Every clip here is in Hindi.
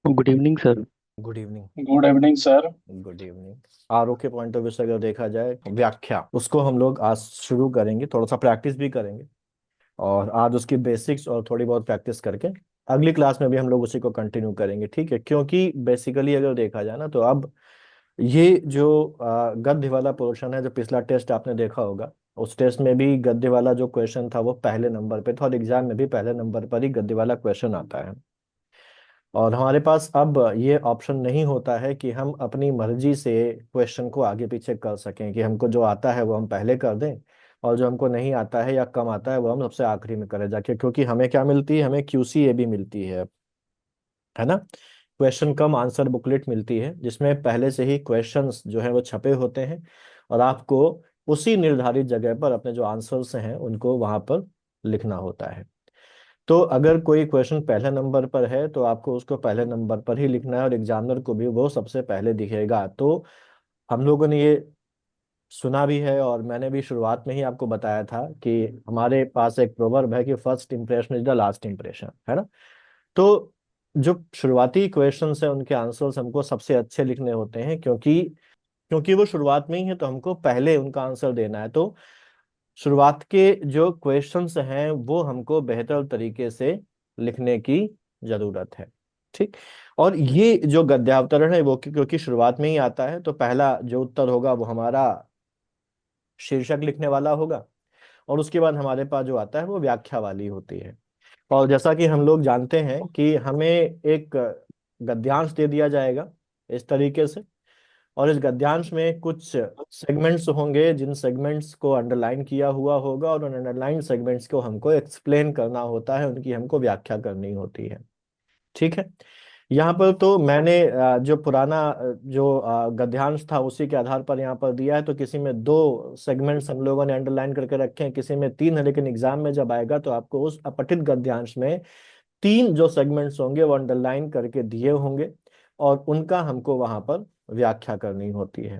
Good evening sir. Good evening. Good evening sir. Good evening. RO के पॉइंट ऑफ व्यू से अगर देखा जाए व्याख्या उसको हम लोग आज शुरू करेंगे, थोड़ा सा प्रैक्टिस भी करेंगे। और आज उसकी बेसिक्स और थोड़ी बहुत प्रैक्टिस करके अगली क्लास में भी हम लोग उसी को कंटिन्यू करेंगे, ठीक है। क्योंकि बेसिकली अगर देखा जाए ना तो अब ये जो गद्य वाला पोर्शन है, जो पिछला टेस्ट आपने देखा होगा, उस टेस्ट में भी गद्य वाला जो क्वेश्चन था वो पहले नंबर पे था और एग्जाम में भी पहले नंबर पर ही गद्य वाला क्वेश्चन आता है। और हमारे पास अब ये ऑप्शन नहीं होता है कि हम अपनी मर्जी से क्वेश्चन को आगे पीछे कर सकें, कि हमको जो आता है वो हम पहले कर दें और जो हमको नहीं आता है या कम आता है वो हम सबसे आखिरी में करें जाके। क्योंकि हमें क्या मिलती है, हमें क्यूसीए भी मिलती है ना। क्वेश्चन कम आंसर बुकलेट मिलती है, जिसमें पहले से ही क्वेश्चंस जो है वो छपे होते हैं और आपको उसी निर्धारित जगह पर अपने जो आंसर्स हैं उनको वहां पर लिखना होता है। तो अगर कोई क्वेश्चन पहले नंबर पर है तो आपको उसको पहले नंबर पर ही लिखना है और एग्जामिनर को भी वो सबसे पहले दिखेगा। तो हम लोगों ने ये सुना भी है और मैंने भी शुरुआत में ही आपको बताया था कि हमारे पास एक प्रोवर्ब है कि first impression is the last impression, है ना। तो जो शुरुआती क्वेश्चंस है उनके आंसर्स हमको सबसे अच्छे लिखने होते हैं, क्योंकि क्योंकि वो शुरुआत में ही है तो हमको पहले उनका आंसर देना है। तो शुरुआत के जो क्वेश्चंस हैं वो हमको बेहतर तरीके से लिखने की जरूरत है, ठीक। और ये जो गद्यावतरण है वो क्योंकि शुरुआत में ही आता है तो पहला जो उत्तर होगा वो हमारा शीर्षक लिखने वाला होगा और उसके बाद हमारे पास जो आता है वो व्याख्या वाली होती है। और जैसा कि हम लोग जानते हैं कि हमें एक गद्यांश दे दिया जाएगा इस तरीके से, और इस गद्यांश में कुछ सेगमेंट्स होंगे जिन सेगमेंट्स को अंडरलाइन किया हुआ होगा और उन अंडरलाइन सेगमेंट्स को हमको एक्सप्लेन करना होता है, उनकी हमको व्याख्या करनी होती है, ठीक है। यहाँ पर तो मैंने जो पुराना जो गद्यांश था उसी के आधार पर यहाँ पर दिया है। तो किसी में दो सेगमेंट्स हम लोगों ने अंडरलाइन करके रखे हैं, किसी में तीन है, लेकिन एग्जाम में जब आएगा तो आपको उस अपठित गद्यांश में तीन जो सेगमेंट्स होंगे वो अंडरलाइन करके दिए होंगे और उनका हमको वहां पर व्याख्या करनी होती है।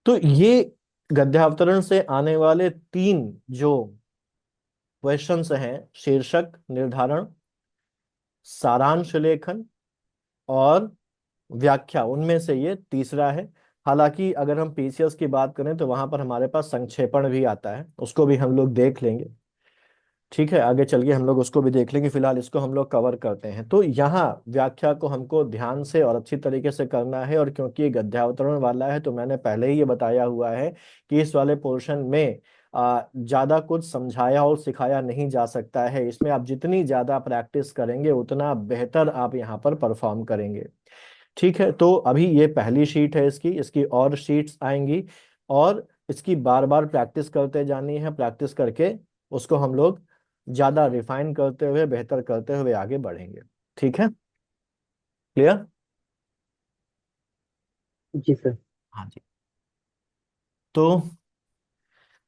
तो ये गद्यावतरण से आने वाले तीन जो क्वेश्चंस हैं, शीर्षक निर्धारण, सारांश लेखन और व्याख्या, उनमें से ये तीसरा है। हालांकि अगर हम पीसीएस की बात करें तो वहां पर हमारे पास संक्षेपण भी आता है, उसको भी हम लोग देख लेंगे, ठीक है। आगे चल के हम लोग उसको भी देख लेंगे, फिलहाल इसको हम लोग कवर करते हैं। तो यहाँ व्याख्या को हमको ध्यान से और अच्छी तरीके से करना है, और क्योंकि ये गद्यावतरण वाला है तो मैंने पहले ही ये बताया हुआ है कि इस वाले पोर्शन में ज्यादा कुछ समझाया और सिखाया नहीं जा सकता है। इसमें आप जितनी ज्यादा प्रैक्टिस करेंगे उतना बेहतर आप यहाँ पर परफॉर्म करेंगे, ठीक है। तो अभी ये पहली शीट है, इसकी इसकी और शीट्स आएंगी और इसकी बार बार प्रैक्टिस करते जानी है। प्रैक्टिस करके उसको हम लोग ज्यादा रिफाइन करते हुए बेहतर करते हुए आगे बढ़ेंगे, ठीक है। क्लियर? जी सर। हाँ जी। तो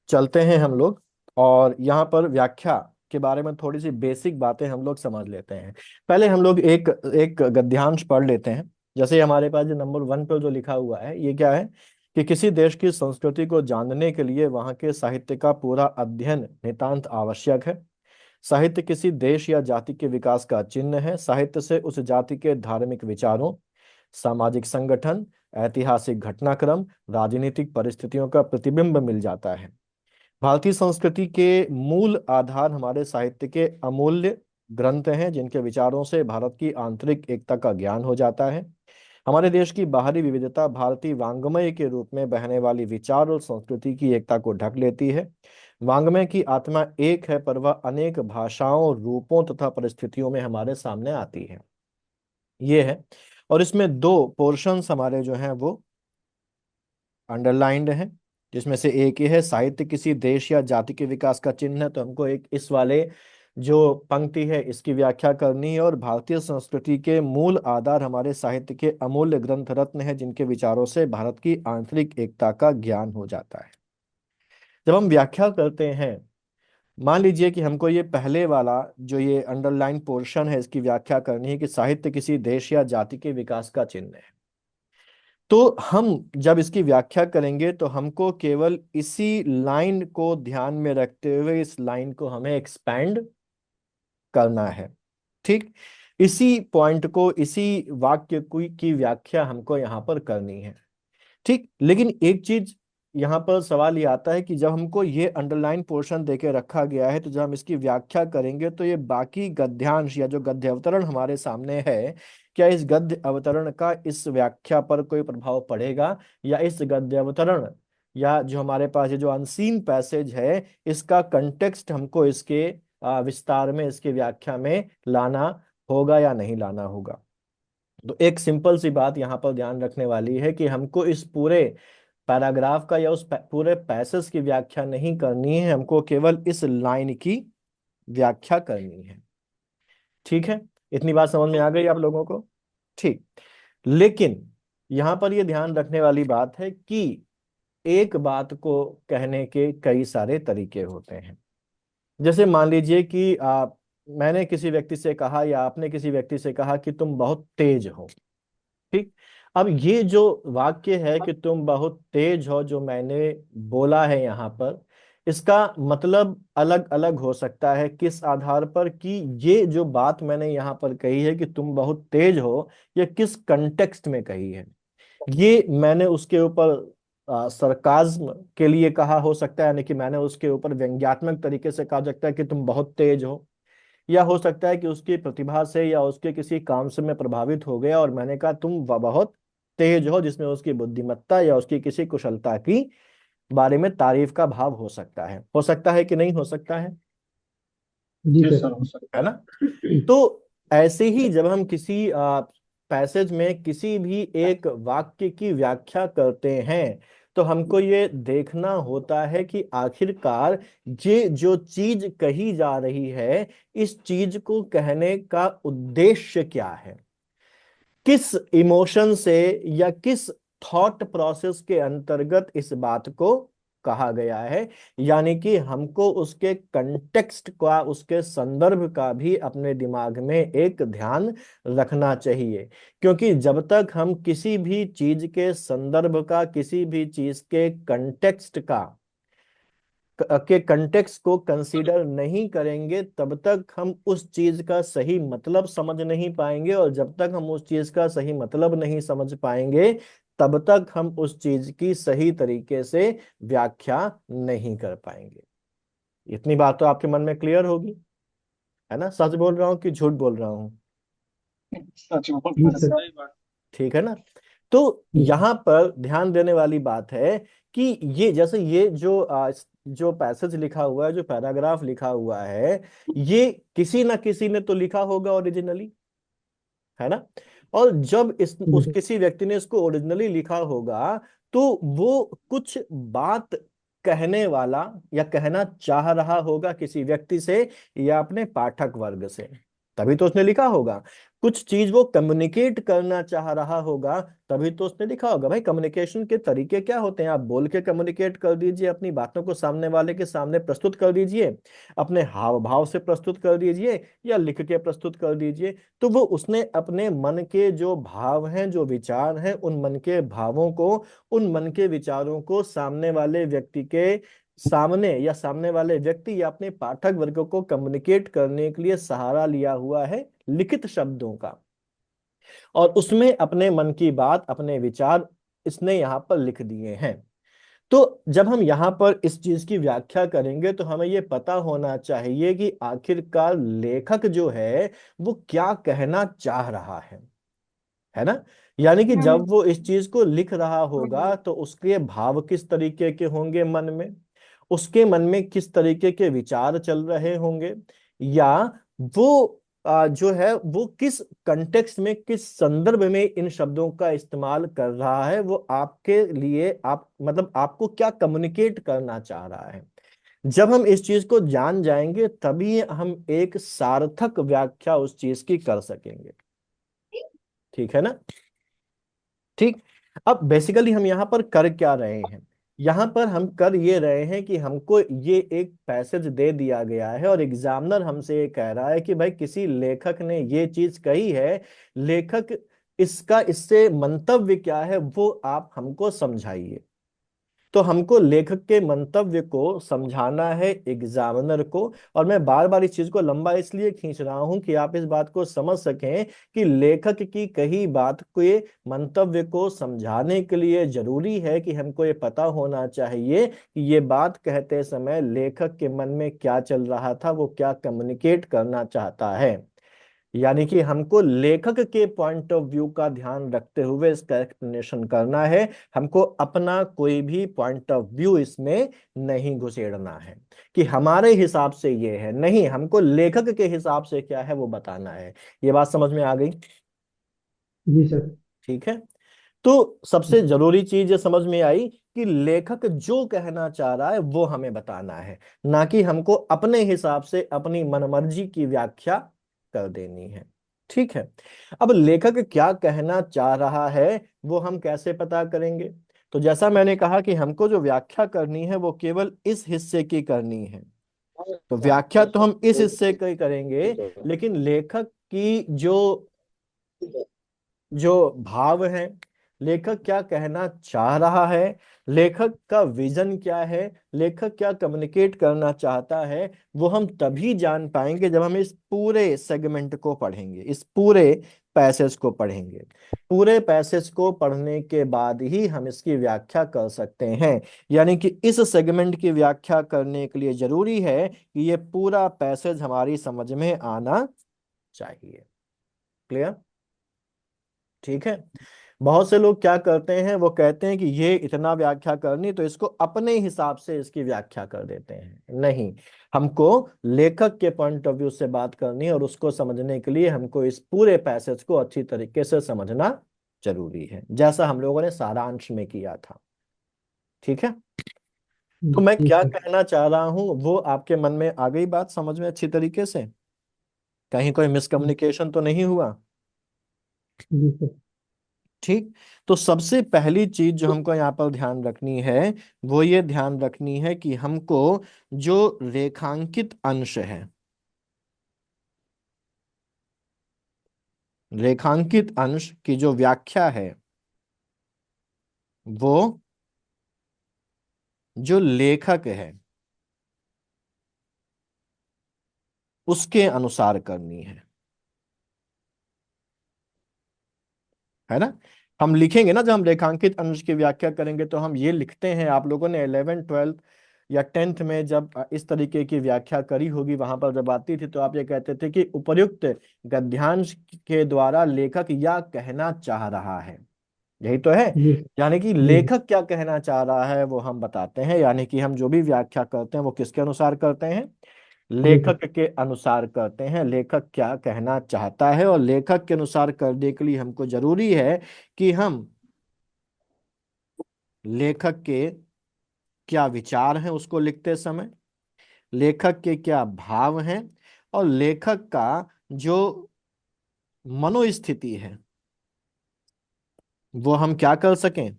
चलते हैं हम लोग और यहाँ पर व्याख्या के बारे में थोड़ी सी बेसिक बातें हम लोग समझ लेते हैं। पहले हम लोग एक एक गद्यांश पढ़ लेते हैं। जैसे हमारे पास जो नंबर वन पर जो लिखा हुआ है ये क्या है कि किसी देश की संस्कृति को जानने के लिए वहाँ के साहित्य का पूरा अध्ययन नितांत आवश्यक है। साहित्य किसी देश या जाति के विकास का चिन्ह है। साहित्य से उस जाति के धार्मिक विचारों, सामाजिक संगठन, ऐतिहासिक घटनाक्रम, राजनीतिक परिस्थितियों का प्रतिबिंब मिल जाता है। भारतीय संस्कृति के मूल आधार हमारे साहित्य के अमूल्य ग्रंथ हैं, जिनके विचारों से भारत की आंतरिक एकता का ज्ञान हो जाता है। हमारे देश की बाहरी विविधता भारतीय वांग्मय के रूप में बहने वाली विचार और संस्कृति की एकता को ढक लेती है। वांग्मय की आत्मा एक है, पर वह अनेक भाषाओं, रूपों तथा परिस्थितियों में हमारे सामने आती है। ये है। और इसमें दो पोर्शंस हमारे जो हैं वो अंडरलाइंड है, जिसमें से एक ये है, साहित्य किसी देश या जाति के विकास का चिन्ह है। तो हमको एक इस वाले जो पंक्ति है इसकी व्याख्या करनी है। और भारतीय संस्कृति के मूल आधार हमारे साहित्य के अमूल्य ग्रंथ रत्न है, जिनके विचारों से भारत की आंतरिक एकता का ज्ञान हो जाता है। जब हम व्याख्या करते हैं, मान लीजिए कि हमको ये पहले वाला जो ये अंडरलाइन पोर्शन है इसकी व्याख्या करनी है कि साहित्य किसी देश या जाति के विकास का चिन्ह है। तो हम जब इसकी व्याख्या करेंगे तो हमको केवल इसी लाइन को ध्यान में रखते हुए इस लाइन को हमें एक्सपैंड करना है, ठीक। इसी पॉइंट को, इसी वाक्य की व्याख्या हमको यहाँ पर करनी है। ठीक, लेकिन एक चीज यहाँ पर सवाल ये आता है कि जब हमको ये अंडरलाइन पोर्शन देके रखा गया है, तो जब हम इसकी व्याख्या करेंगे तो ये बाकी गद्यांश या जो गद्य अवतरण हमारे सामने है, क्या इस गद्य अवतरण का इस व्याख्या पर कोई प्रभाव पड़ेगा, या इस गद्य अवतरण या जो हमारे पास ये जो अनसीन पैसेज है, इसका कंटेक्स्ट हमको इसके विस्तार में, इसके व्याख्या में लाना होगा या नहीं लाना होगा। तो एक सिंपल सी बात यहाँ पर ध्यान रखने वाली है कि हमको इस पूरे पैराग्राफ का या उस पूरे पैसेज की व्याख्या नहीं करनी है, हमको केवल इस लाइन की व्याख्या करनी है। ठीक है, इतनी बात समझ में आ गई आप लोगों को? ठीक, लेकिन यहाँ पर ये ध्यान रखने वाली बात है कि एक बात को कहने के कई सारे तरीके होते हैं। जैसे मान लीजिए कि मैंने किसी व्यक्ति से कहा या आपने किसी व्यक्ति से कहा कि तुम बहुत तेज हो। ठीक, अब ये जो वाक्य है कि तुम बहुत तेज हो, जो मैंने बोला है यहाँ पर, इसका मतलब अलग अलग हो सकता है। किस आधार पर? कि ये जो बात मैंने यहाँ पर कही है कि तुम बहुत तेज हो, ये किस कंटेक्स्ट में कही है। ये मैंने उसके ऊपर सरकाज्म के लिए कहा हो सकता है, यानी कि मैंने उसके ऊपर व्यंग्यात्मक तरीके से कहा सकता है कि तुम बहुत तेज हो। या हो सकता है कि उसकी प्रतिभा से या उसके किसी काम से मैं प्रभावित हो गया और मैंने कहा तुम बहुत तेज हो, जिसमें उसकी बुद्धिमत्ता या उसकी किसी कुशलता की बारे में तारीफ का भाव हो सकता है कि नहीं हो सकता है? जी सर, हो सकता है ना? है। तो ऐसे ही जब हम किसी पैसेज में किसी भी एक वाक्य की व्याख्या करते हैं, तो हमको ये देखना होता है कि आखिरकार ये जो चीज कही जा रही है, इस चीज को कहने का उद्देश्य क्या है, किस इमोशन से या किस थॉट प्रोसेस के अंतर्गत इस बात को कहा गया है। यानी कि हमको उसके कंटेक्स्ट का, उसके संदर्भ का भी अपने दिमाग में एक ध्यान रखना चाहिए। क्योंकि जब तक हम किसी भी चीज के संदर्भ का, किसी भी चीज के कंटेक्स्ट के कंटेक्स्ट को कंसीडर नहीं करेंगे, तब तक हम उस चीज का सही मतलब समझ नहीं पाएंगे, और जब तक हम उस चीज का सही मतलब नहीं समझ पाएंगे, तब तक हम उस चीज की सही तरीके से व्याख्या नहीं कर पाएंगे। इतनी बात तो आपके मन में क्लियर होगी, है ना? सच बोल रहा हूँ कि झूठ बोल रहा हूँ? सच बोल जी रहे सर। हैं। ठीक है ना? तो जी यहाँ पर ध्यान देने वाली बात है कि ये जैसे ये जो पैसेज लिखा हुआ है, जो पैराग्राफ लिखा हुआ है, ये किसी ना किसी ने तो लिखा होगा ओरिजिनली, है ना? और जब इस जी उस सर। किसी व्यक्ति ने इसको ओरिजिनली लिखा होगा, तो वो कुछ बात कहने वाला या कहना चाह रहा होगा किसी व्यक्ति से या अपने पाठक वर्ग से, तभी तो उसने लिखा होगा। कुछ चीज वो कम्युनिकेट करना चाह रहा होगा, तभी तो उसने लिखा होगा। भाई, कम्युनिकेशन के तरीके क्या होते हैं? आप बोल के कम्युनिकेट कर दीजिए, अपनी बातों को सामने वाले के सामने प्रस्तुत कर दीजिए, अपने हाव भाव से प्रस्तुत कर दीजिए, या लिख के प्रस्तुत कर दीजिए। तो वो उसने अपने मन के जो भाव हैं, जो विचार हैं, उन मन के भावों को, उन मन के विचारों को सामने वाले व्यक्ति के सामने, या सामने वाले व्यक्ति या अपने पाठक वर्ग को कम्युनिकेट करने के लिए सहारा लिया हुआ है लिखित शब्दों का, और उसमें अपने मन की बात, अपने विचार इसने यहाँ पर लिख दिए हैं। तो जब हम यहाँ पर इस चीज की व्याख्या करेंगे, तो हमें ये पता होना चाहिए कि आखिरकार लेखक जो है वो क्या कहना चाह रहा है ना? यानी कि जब वो इस चीज को लिख रहा होगा, तो उसके भाव किस तरीके के होंगे मन में, उसके मन में किस तरीके के विचार चल रहे होंगे, या वो जो है वो किस कंटेक्स्ट में, किस संदर्भ में इन शब्दों का इस्तेमाल कर रहा है, वो आपके लिए, आप मतलब आपको क्या कम्युनिकेट करना चाह रहा है। जब हम इस चीज को जान जाएंगे, तभी हम एक सार्थक व्याख्या उस चीज की कर सकेंगे। ठीक है ना? ठीक, अब बेसिकली हम यहाँ पर कर क्या रहे हैं? यहाँ पर हम कर ये रहे हैं कि हमको ये एक पैसेज दे दिया गया है, और एग्जामिनर हमसे ये कह रहा है कि भाई किसी लेखक ने ये चीज कही है, लेखक इसका इससे मंतव्य क्या है वो आप हमको समझाइए। तो हमको लेखक के मंतव्य को समझाना है एग्जामिनर को। और मैं बार बार इस चीज को लंबा इसलिए खींच रहा हूं कि आप इस बात को समझ सकें कि लेखक की कही बात के मंतव्य को समझाने के लिए जरूरी है कि हमको ये पता होना चाहिए कि ये बात कहते समय लेखक के मन में क्या चल रहा था, वो क्या कम्युनिकेट करना चाहता है। यानी कि हमको लेखक के पॉइंट ऑफ व्यू का ध्यान रखते हुए इसका एक्सप्लेनेशन करना है। हमको अपना कोई भी पॉइंट ऑफ व्यू इसमें नहीं घुसेड़ना है कि हमारे हिसाब से ये है, नहीं, हमको लेखक के हिसाब से क्या है वो बताना है। ये बात समझ में आ गई? जी सर। ठीक है। तो सबसे जरूरी चीज ये समझ में आई कि लेखक जो कहना चाह रहा है वो हमें बताना है, ना कि हमको अपने हिसाब से अपनी मनमर्जी की व्याख्या कर देनी है। ठीक है। अब लेखक क्या कहना चाह रहा है वो हम कैसे पता करेंगे? तो जैसा मैंने कहा कि हमको जो व्याख्या करनी है वो केवल इस हिस्से की करनी है। तो व्याख्या तो हम इस हिस्से की करेंगे, लेकिन लेखक की जो जो भाव है, लेखक क्या कहना चाह रहा है, लेखक का विजन क्या है, लेखक क्या कम्युनिकेट करना चाहता है, वो हम तभी जान पाएंगे जब हम इस पूरे सेगमेंट को पढ़ेंगे, इस पूरे पैसेज को पढ़ेंगे। पूरे पैसेज को पढ़ने के बाद ही हम इसकी व्याख्या कर सकते हैं। यानी कि इस सेगमेंट की व्याख्या करने के लिए जरूरी है कि ये पूरा पैसेज हमारी समझ में आना चाहिए। क्लियर? ठीक है। बहुत से लोग क्या करते हैं, वो कहते हैं कि ये इतना व्याख्या करनी, तो इसको अपने हिसाब से इसकी व्याख्या कर देते हैं। नहीं, हमको लेखक के पॉइंट ऑफ व्यू से बात करनी है और उसको समझने के लिए हमको इस पूरे पैसेज को अच्छी तरीके से समझना जरूरी है, जैसा हम लोगों ने सारांश में किया था। ठीक है। तो मैं जी क्या सर। कहना चाह रहा हूं वो आपके मन में आ गई बात समझ में अच्छी तरीके से? कहीं कोई मिसकम्युनिकेशन तो नहीं हुआ? जी सर। ठीक। तो सबसे पहली चीज जो हमको यहाँ पर ध्यान रखनी है वो ये ध्यान रखनी है कि हमको जो रेखांकित अंश है, रेखांकित अंश की जो व्याख्या है वो जो लेखक है उसके अनुसार करनी है ना। हम लिखेंगे ना, जब हम रेखांकित अंश की व्याख्या करेंगे तो हम ये लिखते हैं, आप लोगों ने 11th 12th या 10th में जब इस तरीके की व्याख्या करी होगी, वहां पर जब आती थी तो आप ये कहते थे कि उपर्युक्त गद्यांश के द्वारा लेखक या कहना चाह रहा है। यही तो है। जी यानी कि जी। लेखक क्या कहना चाह रहा है वो हम बताते हैं। यानी कि हम जो भी व्याख्या करते हैं वो किसके अनुसार करते हैं? जी सर। लेखक के अनुसार करते हैं। लेखक क्या कहना चाहता है और लेखक के अनुसार करने के लिए हमको जरूरी है कि हम लेखक के क्या विचार हैं उसको लिखते समय, लेखक के क्या भाव हैं, और लेखक का जो मनोस्थिति है वो हम क्या कर सकें,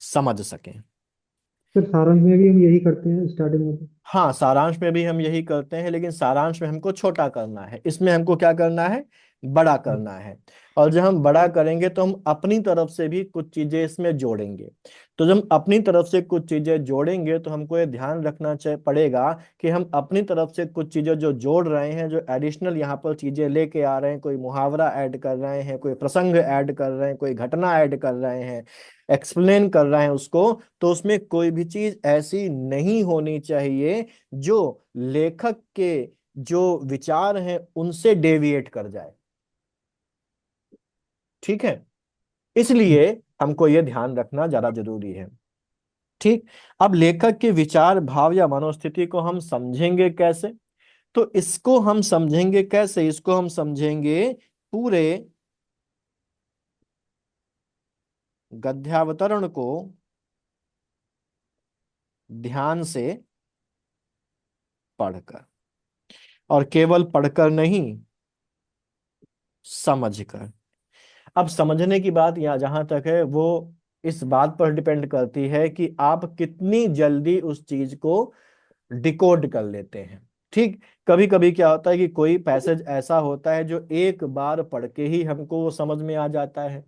समझ सकें। सर सारांश में भी हम यही करते हैं स्टार्टिंग में तो। हाँ, सारांश में भी हम यही करते हैं, लेकिन सारांश में हमको छोटा करना है, इसमें हमको क्या करना है, बड़ा करना है। और जब हम बड़ा करेंगे तो हम अपनी तरफ से भी कुछ चीजें इसमें जोड़ेंगे। तो जब हम अपनी तरफ से कुछ चीजें जोड़ेंगे तो हमको ये ध्यान रखना पड़ेगा कि हम अपनी तरफ से कुछ चीजें जो जोड़ रहे हैं, जो एडिशनल यहाँ पर चीजें लेके आ रहे हैं, कोई मुहावरा ऐड कर रहे हैं, कोई प्रसंग ऐड कर रहे हैं, कोई घटना ऐड कर रहे हैं, एक्सप्लेन कर रहे हैं उसको, तो उसमें कोई भी चीज ऐसी नहीं होनी चाहिए जो लेखक के जो विचार हैं उनसे डेविएट कर जाए। ठीक है। इसलिए हमको यह ध्यान रखना ज्यादा जरूरी है। ठीक। अब लेखक के विचार, भाव या मनोस्थिति को हम समझेंगे कैसे? तो इसको हम समझेंगे कैसे? इसको हम समझेंगे पूरे गद्यावतरण को ध्यान से पढ़कर, और केवल पढ़कर नहीं, समझकर। अब समझने की बात यहाँ जहां तक है वो इस बात पर डिपेंड करती है कि आप कितनी जल्दी उस चीज को डिकोड कर लेते हैं। ठीक। कभी कभी क्या होता है कि कोई पैसेज ऐसा होता है जो एक बार पढ़ के ही हमको वो समझ में आ जाता है,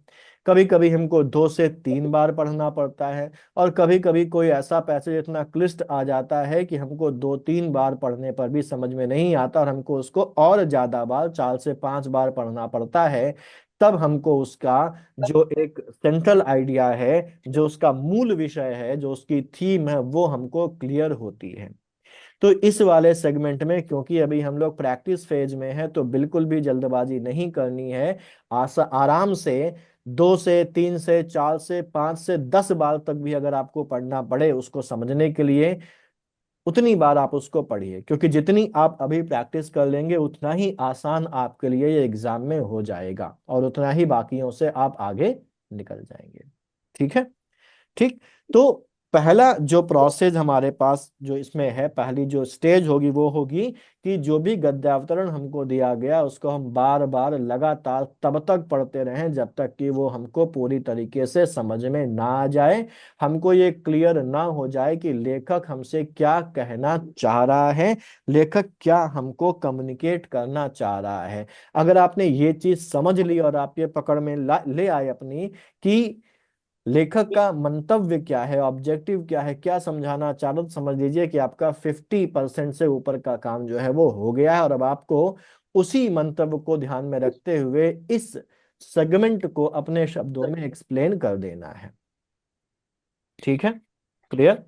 कभी कभी हमको 2 से 3 बार पढ़ना पड़ता है, और कभी कभी कोई ऐसा पैसेज इतना क्लिष्ट आ जाता है कि हमको 2-3 बार पढ़ने पर भी समझ में नहीं आता और हमको उसको और ज्यादा बार 4 से 5 बार पढ़ना पड़ता है। तब हमको उसका जो एक सेंट्रल आइडिया है, जो उसका मूल विषय है, जो उसकी थीम है, वो हमको क्लियर होती है। तो इस वाले सेगमेंट में क्योंकि अभी हम लोग प्रैक्टिस फेज में है, तो बिल्कुल भी जल्दबाजी नहीं करनी है। आराम से 2 से 3 से 4 से 5 से 10 बार तक भी अगर आपको पढ़ना पड़े उसको समझने के लिए, उतनी बार आप उसको पढ़िए, क्योंकि जितनी आप अभी प्रैक्टिस कर लेंगे उतना ही आसान आपके लिए ये एग्जाम में हो जाएगा, और उतना ही बाकियों से आप आगे निकल जाएंगे। ठीक है। ठीक। तो पहला जो प्रोसेस हमारे पास जो इसमें है, पहली जो स्टेज होगी वो होगी कि जो भी गद्यावतरण हमको दिया गया उसको हम बार बार लगातार तब तक पढ़ते रहें जब तक कि वो हमको पूरी तरीके से समझ में ना आ जाए, हमको ये क्लियर ना हो जाए कि लेखक हमसे क्या कहना चाह रहा है, लेखक क्या हमको कम्युनिकेट करना चाह रहा है। अगर आपने ये चीज समझ ली और आप ये पकड़ में ले आए अपनी कि लेखक का मंतव्य क्या है, ऑब्जेक्टिव क्या है, क्या समझाना चाह रहा, तो समझ लीजिए कि आपका 50% से ऊपर का काम जो है वो हो गया है, और अब आपको उसी मंतव्य को ध्यान में रखते हुए इस सेगमेंट को अपने शब्दों में एक्सप्लेन कर देना है। ठीक है। क्लियर।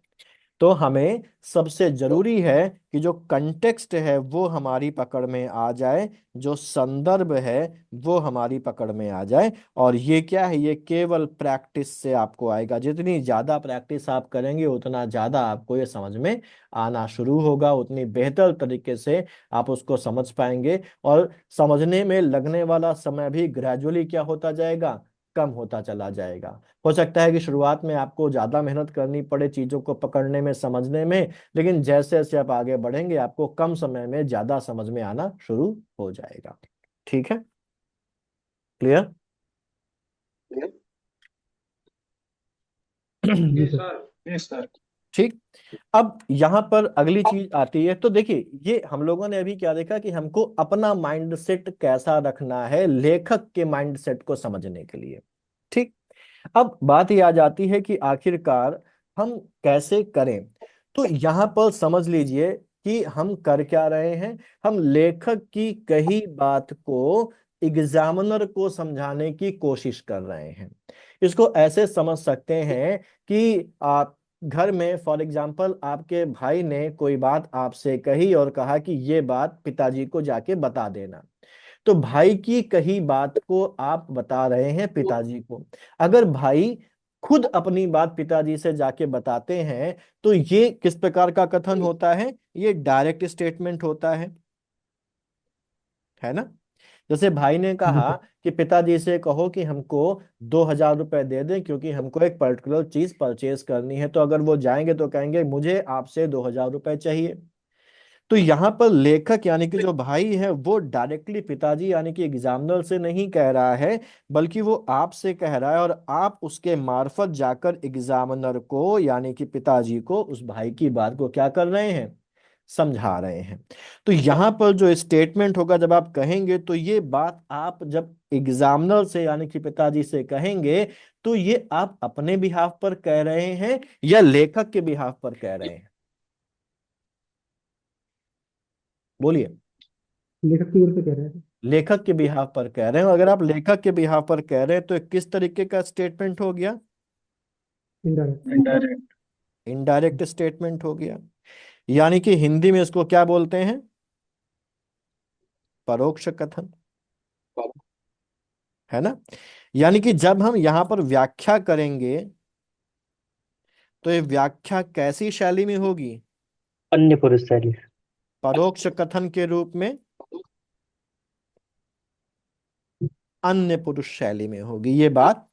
तो हमें सबसे जरूरी है कि जो कंटेक्स्ट है वो हमारी पकड़ में आ जाए, जो संदर्भ है वो हमारी पकड़ में आ जाए। और ये क्या है, ये केवल प्रैक्टिस से आपको आएगा। जितनी ज्यादा प्रैक्टिस आप करेंगे उतना ज्यादा आपको ये समझ में आना शुरू होगा, उतनी बेहतर तरीके से आप उसको समझ पाएंगे, और समझने में लगने वाला समय भी ग्रेजुअली क्या होता जाएगा, कम होता चला जाएगा। हो सकता है कि शुरुआत में आपको ज्यादा मेहनत करनी पड़े चीजों को पकड़ने में, समझने में, लेकिन जैसे जैसे आप आगे बढ़ेंगे आपको कम समय में ज्यादा समझ में आना शुरू हो जाएगा। ठीक है। क्लियर। जी जी सर। सर, जी सर। ठीक। अब यहां पर अगली चीज आती है। तो देखिए, ये हम लोगों ने अभी क्या देखा कि हमको अपना माइंडसेट कैसा रखना है लेखक के माइंडसेट को समझने के लिए। ठीक। अब बात ये आ जाती है कि आखिरकार हम कैसे करें। तो यहां पर समझ लीजिए कि हम कर क्या रहे हैं, हम लेखक की कही बात को एग्जामिनर को समझाने की कोशिश कर रहे हैं। इसको ऐसे समझ सकते हैं कि आप घर में फॉर एग्जाम्पल आपके भाई ने कोई बात आपसे कही और कहा कि ये बात पिताजी को जाके बता देना। तो भाई की कही बात को आप बता रहे हैं पिताजी को। अगर भाई खुद अपनी बात पिताजी से जाके बताते हैं तो ये किस प्रकार का कथन होता है, ये डायरेक्ट स्टेटमेंट होता है ना। जैसे भाई ने जी कहा सर। कि पिताजी से कहो कि हमको 2,000 रुपए दे दें क्योंकि हमको एक पर्टिकुलर चीज परचेज करनी है, तो अगर वो जाएंगे तो कहेंगे मुझे आपसे 2,000 रुपए चाहिए। तो यहाँ पर लेखक यानी कि जो भाई है वो डायरेक्टली पिताजी यानी कि एग्जामिनर से नहीं कह रहा है, बल्कि वो आपसे कह रहा है, और आप उसके मार्फत जाकर एग्जामिनर को यानी कि पिताजी को उस भाई की बात को क्या कर रहे हैं, समझा रहे हैं। तो यहाँ पर जो स्टेटमेंट होगा जब आप कहेंगे, तो ये बात आप जब एग्जामिनर से यानी कि पिताजी से कहेंगे तो ये आप अपने बिहाफ पर कह रहे हैं या लेखक के बिहाफ पर कह रहे हैं, बोलिए। लेखक की ओर से कह रहे हैं। लेखक के बिहाफ पर कह रहे हैं। अगर आप लेखक के बिहाफ पर कह रहे हैं तो किस तरीके का स्टेटमेंट हो गया, इनडायरेक्ट। इनडायरेक्ट। इनडायरेक्ट स्टेटमेंट हो गया। यानी कि हिंदी में इसको क्या बोलते हैं, परोक्ष कथन, है ना। यानी कि जब हम यहां पर व्याख्या करेंगे तो ये व्याख्या कैसी शैली में होगी, अन्य पुरुष शैली। परोक्ष कथन के रूप में, अन्य पुरुष शैली में होगी। ये बात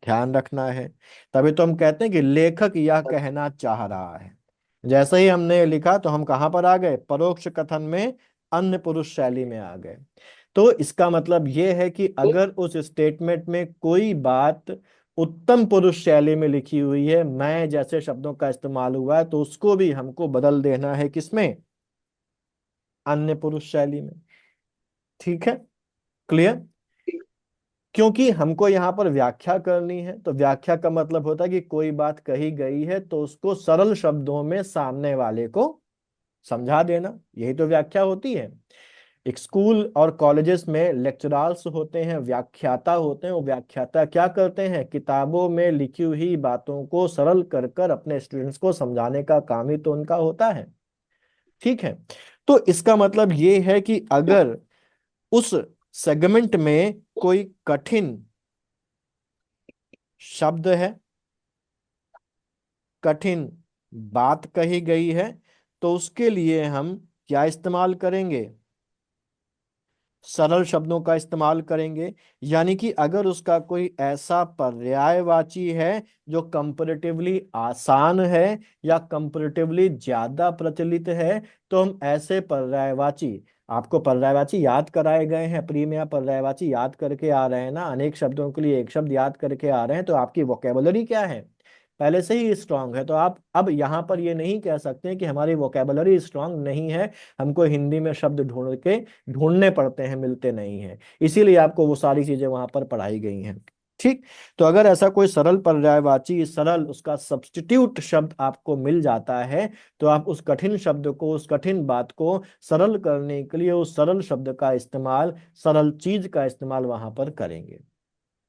ध्यान रखना है। तभी तो हम कहते हैं कि लेखक यह कहना चाह रहा है। जैसे ही हमने लिखा तो हम कहां पर आ गए, परोक्ष कथन में अन्य पुरुष शैली में आ गए। तो इसका मतलब यह है कि अगर उस स्टेटमेंट में कोई बात उत्तम पुरुष शैली में लिखी हुई है, मैं जैसे शब्दों का इस्तेमाल हुआ है, तो उसको भी हमको बदल देना है किसमें, अन्य पुरुष शैली में। ठीक है, क्लियर? क्योंकि हमको यहाँ पर व्याख्या करनी है, तो व्याख्या का मतलब होता है कि कोई बात कही गई है तो उसको सरल शब्दों में सामने वाले को समझा देना, यही तो व्याख्या होती है। एक स्कूल और कॉलेजेस में लेक्चरर्स होते हैं, व्याख्याता होते हैं। वो व्याख्याता क्या करते हैं? किताबों में लिखी हुई बातों को सरल कर कर अपने स्टूडेंट्स को समझाने का काम ही तो उनका होता है। ठीक है, तो इसका मतलब ये है कि अगर उस सेगमेंट में कोई कठिन शब्द है, कठिन बात कही गई है, तो उसके लिए हम क्या इस्तेमाल करेंगे? सरल शब्दों का इस्तेमाल करेंगे। यानी कि अगर उसका कोई ऐसा पर्यायवाची है जो कंपैरेटिवली आसान है या कंपैरेटिवली ज्यादा प्रचलित है, तो हम ऐसे पर्यायवाची, आपको पर्यायवाची याद कराए गए हैं, प्री में आप पर्यायवाची याद करके आ रहे हैं ना, अनेक शब्दों के लिए एक शब्द याद करके आ रहे हैं, तो आपकी वोकेबुलरी क्या है? पहले से ही स्ट्रांग है। तो आप अब यहाँ पर ये नहीं कह सकते कि हमारी वोकेबुलरी स्ट्रांग नहीं है, हमको हिंदी में शब्द ढूंढने पड़ते हैं, मिलते नहीं हैं, इसीलिए आपको वो सारी चीजें वहां पर पढ़ाई गई हैं। ठीक, तो अगर ऐसा कोई सरल पर्यायवाची, सरल उसका सब्स्टिट्यूट शब्द आपको मिल जाता है, तो आप उस कठिन शब्द को, उस कठिन बात को सरल करने के लिए उस सरल शब्द का इस्तेमाल, सरल चीज का इस्तेमाल वहां पर करेंगे,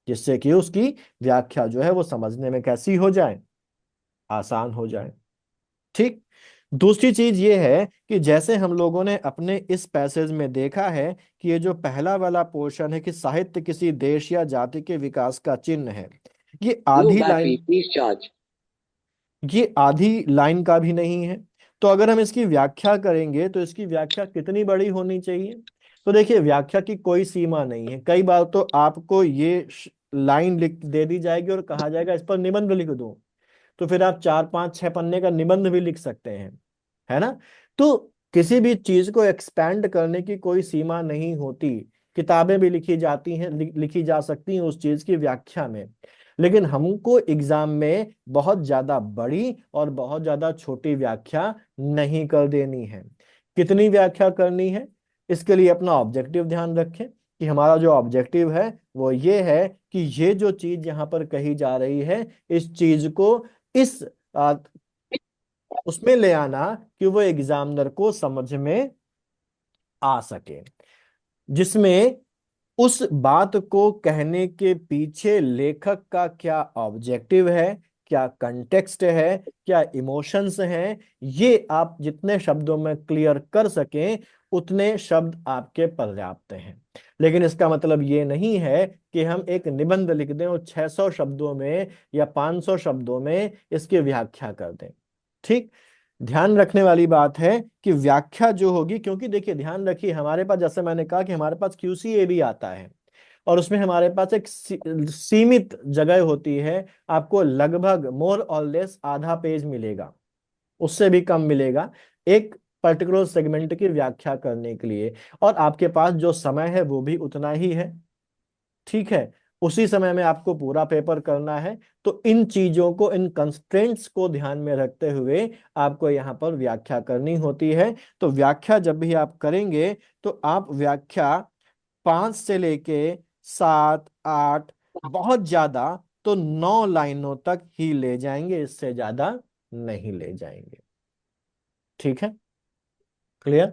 जिससे कि उसकी व्याख्या जो है वो समझने में कैसी हो जाए? आसान हो जाए। ठीक, दूसरी चीज ये है कि जैसे हम लोगों ने अपने इस पैसेज में देखा है कि ये जो पहला वाला पोर्शन है कि साहित्य किसी देश या जाति के विकास का चिन्ह है, ये आधी लाइन, ये आधी लाइन का भी नहीं है। तो अगर हम इसकी व्याख्या करेंगे तो इसकी व्याख्या कितनी बड़ी होनी चाहिए? तो देखिए, व्याख्या की कोई सीमा नहीं है। कई बार तो आपको ये लाइन लिख दे दी जाएगी और कहा जाएगा इस पर निबंध लिख दो, तो फिर आप 4 5 6 पन्ने का निबंध भी लिख सकते हैं, है ना? तो किसी भी चीज को एक्सपैंड करने की कोई सीमा नहीं होती। किताबें भी लिखी जाती हैं, लिखी जा सकती हैं उस चीज की व्याख्या में, लेकिन हमको एग्जाम में बहुत ज्यादा बड़ी और बहुत ज्यादा छोटी व्याख्या नहीं कर देनी है। कितनी व्याख्या करनी है? इसके लिए अपना ऑब्जेक्टिव ध्यान रखें कि हमारा जो ऑब्जेक्टिव है वो ये है कि ये जो चीज यहाँ पर कही जा रही है, इस चीज को इस आ, उसमें ले आना कि वो एग्जामिनर को समझ में आ सके, जिसमें उस बात को कहने के पीछे लेखक का क्या ऑब्जेक्टिव है, क्या कंटेक्स्ट है, क्या इमोशंस हैं, ये आप जितने शब्दों में क्लियर कर सकें उतने शब्द आपके पर्याप्त हैं। लेकिन इसका मतलब ये नहीं है कि हम एक निबंध लिख दें और 600 शब्दों में या 500 शब्दों में इसकी व्याख्या कर दें। ठीक, ध्यान रखने वाली बात है कि व्याख्या जो होगी, क्योंकि देखिए ध्यान रखिए, हमारे पास, जैसे मैंने कहा कि हमारे पास QCA भी आता है और उसमें हमारे पास एक सीमित जगह होती है, आपको लगभग मोर और लेस आधा पेज मिलेगा, उससे भी कम मिलेगा एक पर्टिकुलर सेगमेंट की व्याख्या करने के लिए, और आपके पास जो समय है वो भी उतना ही है। ठीक है, उसी समय में आपको पूरा पेपर करना है। तो इन चीजों को, इन कंस्ट्रेंट्स को ध्यान में रखते हुए आपको यहाँ पर व्याख्या करनी होती है। तो व्याख्या जब भी आप करेंगे तो आप व्याख्या 5 से लेके 7 8, बहुत ज्यादा तो 9 लाइनों तक ही ले जाएंगे, इससे ज्यादा नहीं ले जाएंगे। ठीक है, क्लियर?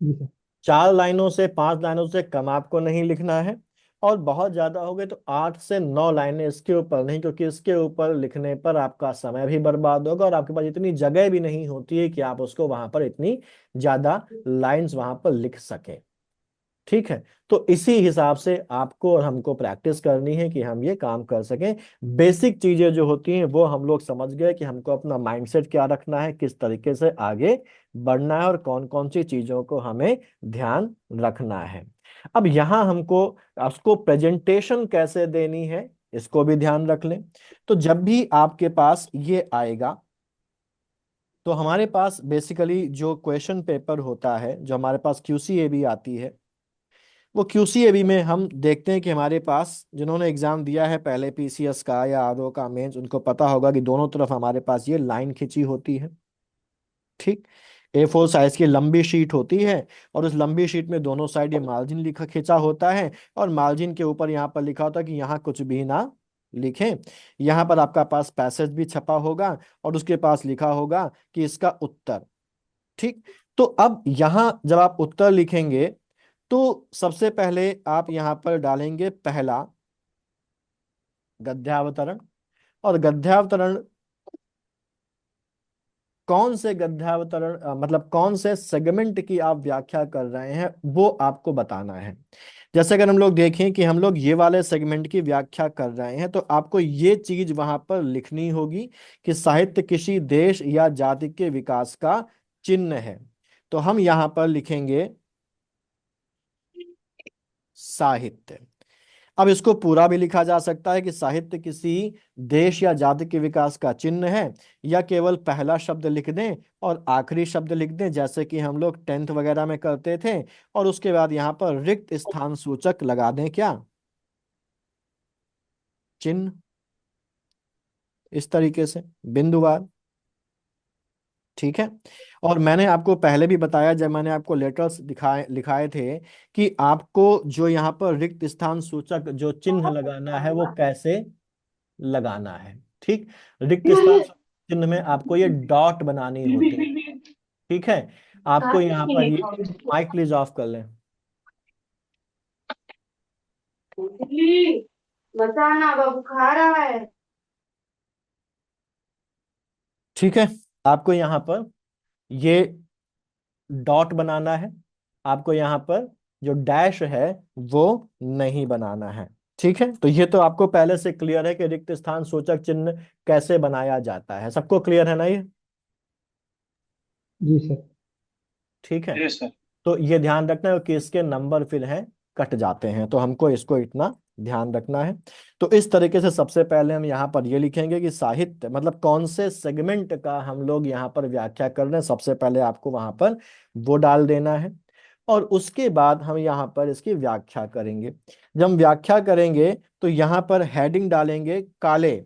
जी सर। 4 लाइनों से 5 लाइनों से कम आपको नहीं लिखना है, और बहुत ज्यादा हो गए तो 8 से 9 लाइनें, इसके ऊपर नहीं, क्योंकि इसके ऊपर लिखने पर आपका समय भी बर्बाद होगा और आपके पास इतनी जगह भी नहीं होती है कि आप उसको वहां पर इतनी ज्यादा लाइंस वहां पर लिख सकें। ठीक है, तो इसी हिसाब से आपको और हमको प्रैक्टिस करनी है कि हम ये काम कर सकें। बेसिक चीजें जो होती हैं वो हम लोग समझ गए कि हमको अपना माइंडसेट क्या रखना है, किस तरीके से आगे बढ़ना है और कौन कौन सी चीजों को हमें ध्यान रखना है। अब यहाँ हमको उसको प्रेजेंटेशन कैसे देनी है, इसको भी ध्यान रख लें। तो जब भी आपके पास ये आएगा, तो हमारे पास बेसिकली जो क्वेश्चन पेपर होता है, जो हमारे पास QCAB आती है, वो QCAB में हम देखते हैं कि हमारे पास जिन्होंने एग्जाम दिया है पहले PCS का या RO का मेंस, उनको पता होगा कि दोनों तरफ हमारे पास ये लाइन खिंची होती है। ठीक, A4 साइज की लंबी शीट होती है, और उस लंबी शीट में दोनों साइड ये मार्जिन लिखा खींचा होता है, और मार्जिन के ऊपर यहाँ पर लिखा होता है कि यहाँ कुछ भी ना लिखें। यहाँ पर आपका पास पैसेज भी छपा होगा, और उसके पास लिखा होगा कि इसका उत्तर। ठीक, तो अब यहाँ जब आप उत्तर लिखेंगे तो सबसे पहले आप यहाँ पर डालेंगे पहला गद्यावतरण। और गद्यावतरण कौन से गद्यावतरण मतलब कौन से सेगमेंट की आप व्याख्या कर रहे हैं वो आपको बताना है। जैसे अगर हम लोग देखें कि हम लोग ये वाले सेगमेंट की व्याख्या कर रहे हैं, तो आपको ये चीज वहां पर लिखनी होगी कि साहित्य किसी देश या जाति के विकास का चिन्ह है। तो हम यहाँ पर लिखेंगे साहित्य। अब इसको पूरा भी लिखा जा सकता है कि साहित्य किसी देश या जाति के विकास का चिन्ह है, या केवल पहला शब्द लिख दें और आखिरी शब्द लिख दें, जैसे कि हम लोग 10th वगैरह में करते थे, और उसके बाद यहाँ पर रिक्त स्थान सूचक लगा दें, क्या चिन्ह, इस तरीके से बिंदुवार। ठीक है, और मैंने आपको पहले भी बताया जब मैंने आपको लेटर्स दिखाए लिखाए थे कि आपको जो यहाँ पर रिक्त स्थान सूचक जो चिन्ह लगाना है वो कैसे लगाना है। ठीक, रिक्त स्थान चिन्ह में आपको ये डॉट बनानी होती है। ठीक है, आपको यहाँ पर ये माइक प्लीज ऑफ कर लें। बताना बाबू खा रहा है। ठीक है, आपको यहाँ पर ये डॉट बनाना है, आपको यहाँ पर जो डैश है वो नहीं बनाना है। ठीक है, तो ये तो आपको पहले से क्लियर है कि रिक्त स्थान सूचक चिन्ह कैसे बनाया जाता है, सबको क्लियर है ना ये? जी सर। ठीक है, यस सर। तो ये ध्यान रखना है कि इसके नंबर फिर हैं कट जाते हैं, तो हमको इसको इतना ध्यान रखना है। तो इस तरीके से सबसे पहले हम यहाँ पर ये लिखेंगे कि साहित्य मतलब कौन से सेगमेंट का हम लोग यहाँ पर व्याख्या कर रहे हैं, सबसे पहले आपको वहां पर वो डाल देना है, और उसके बाद हम यहाँ पर इसकी व्याख्या करेंगे। जब हम व्याख्या करेंगे तो यहाँ पर हेडिंग डालेंगे काले।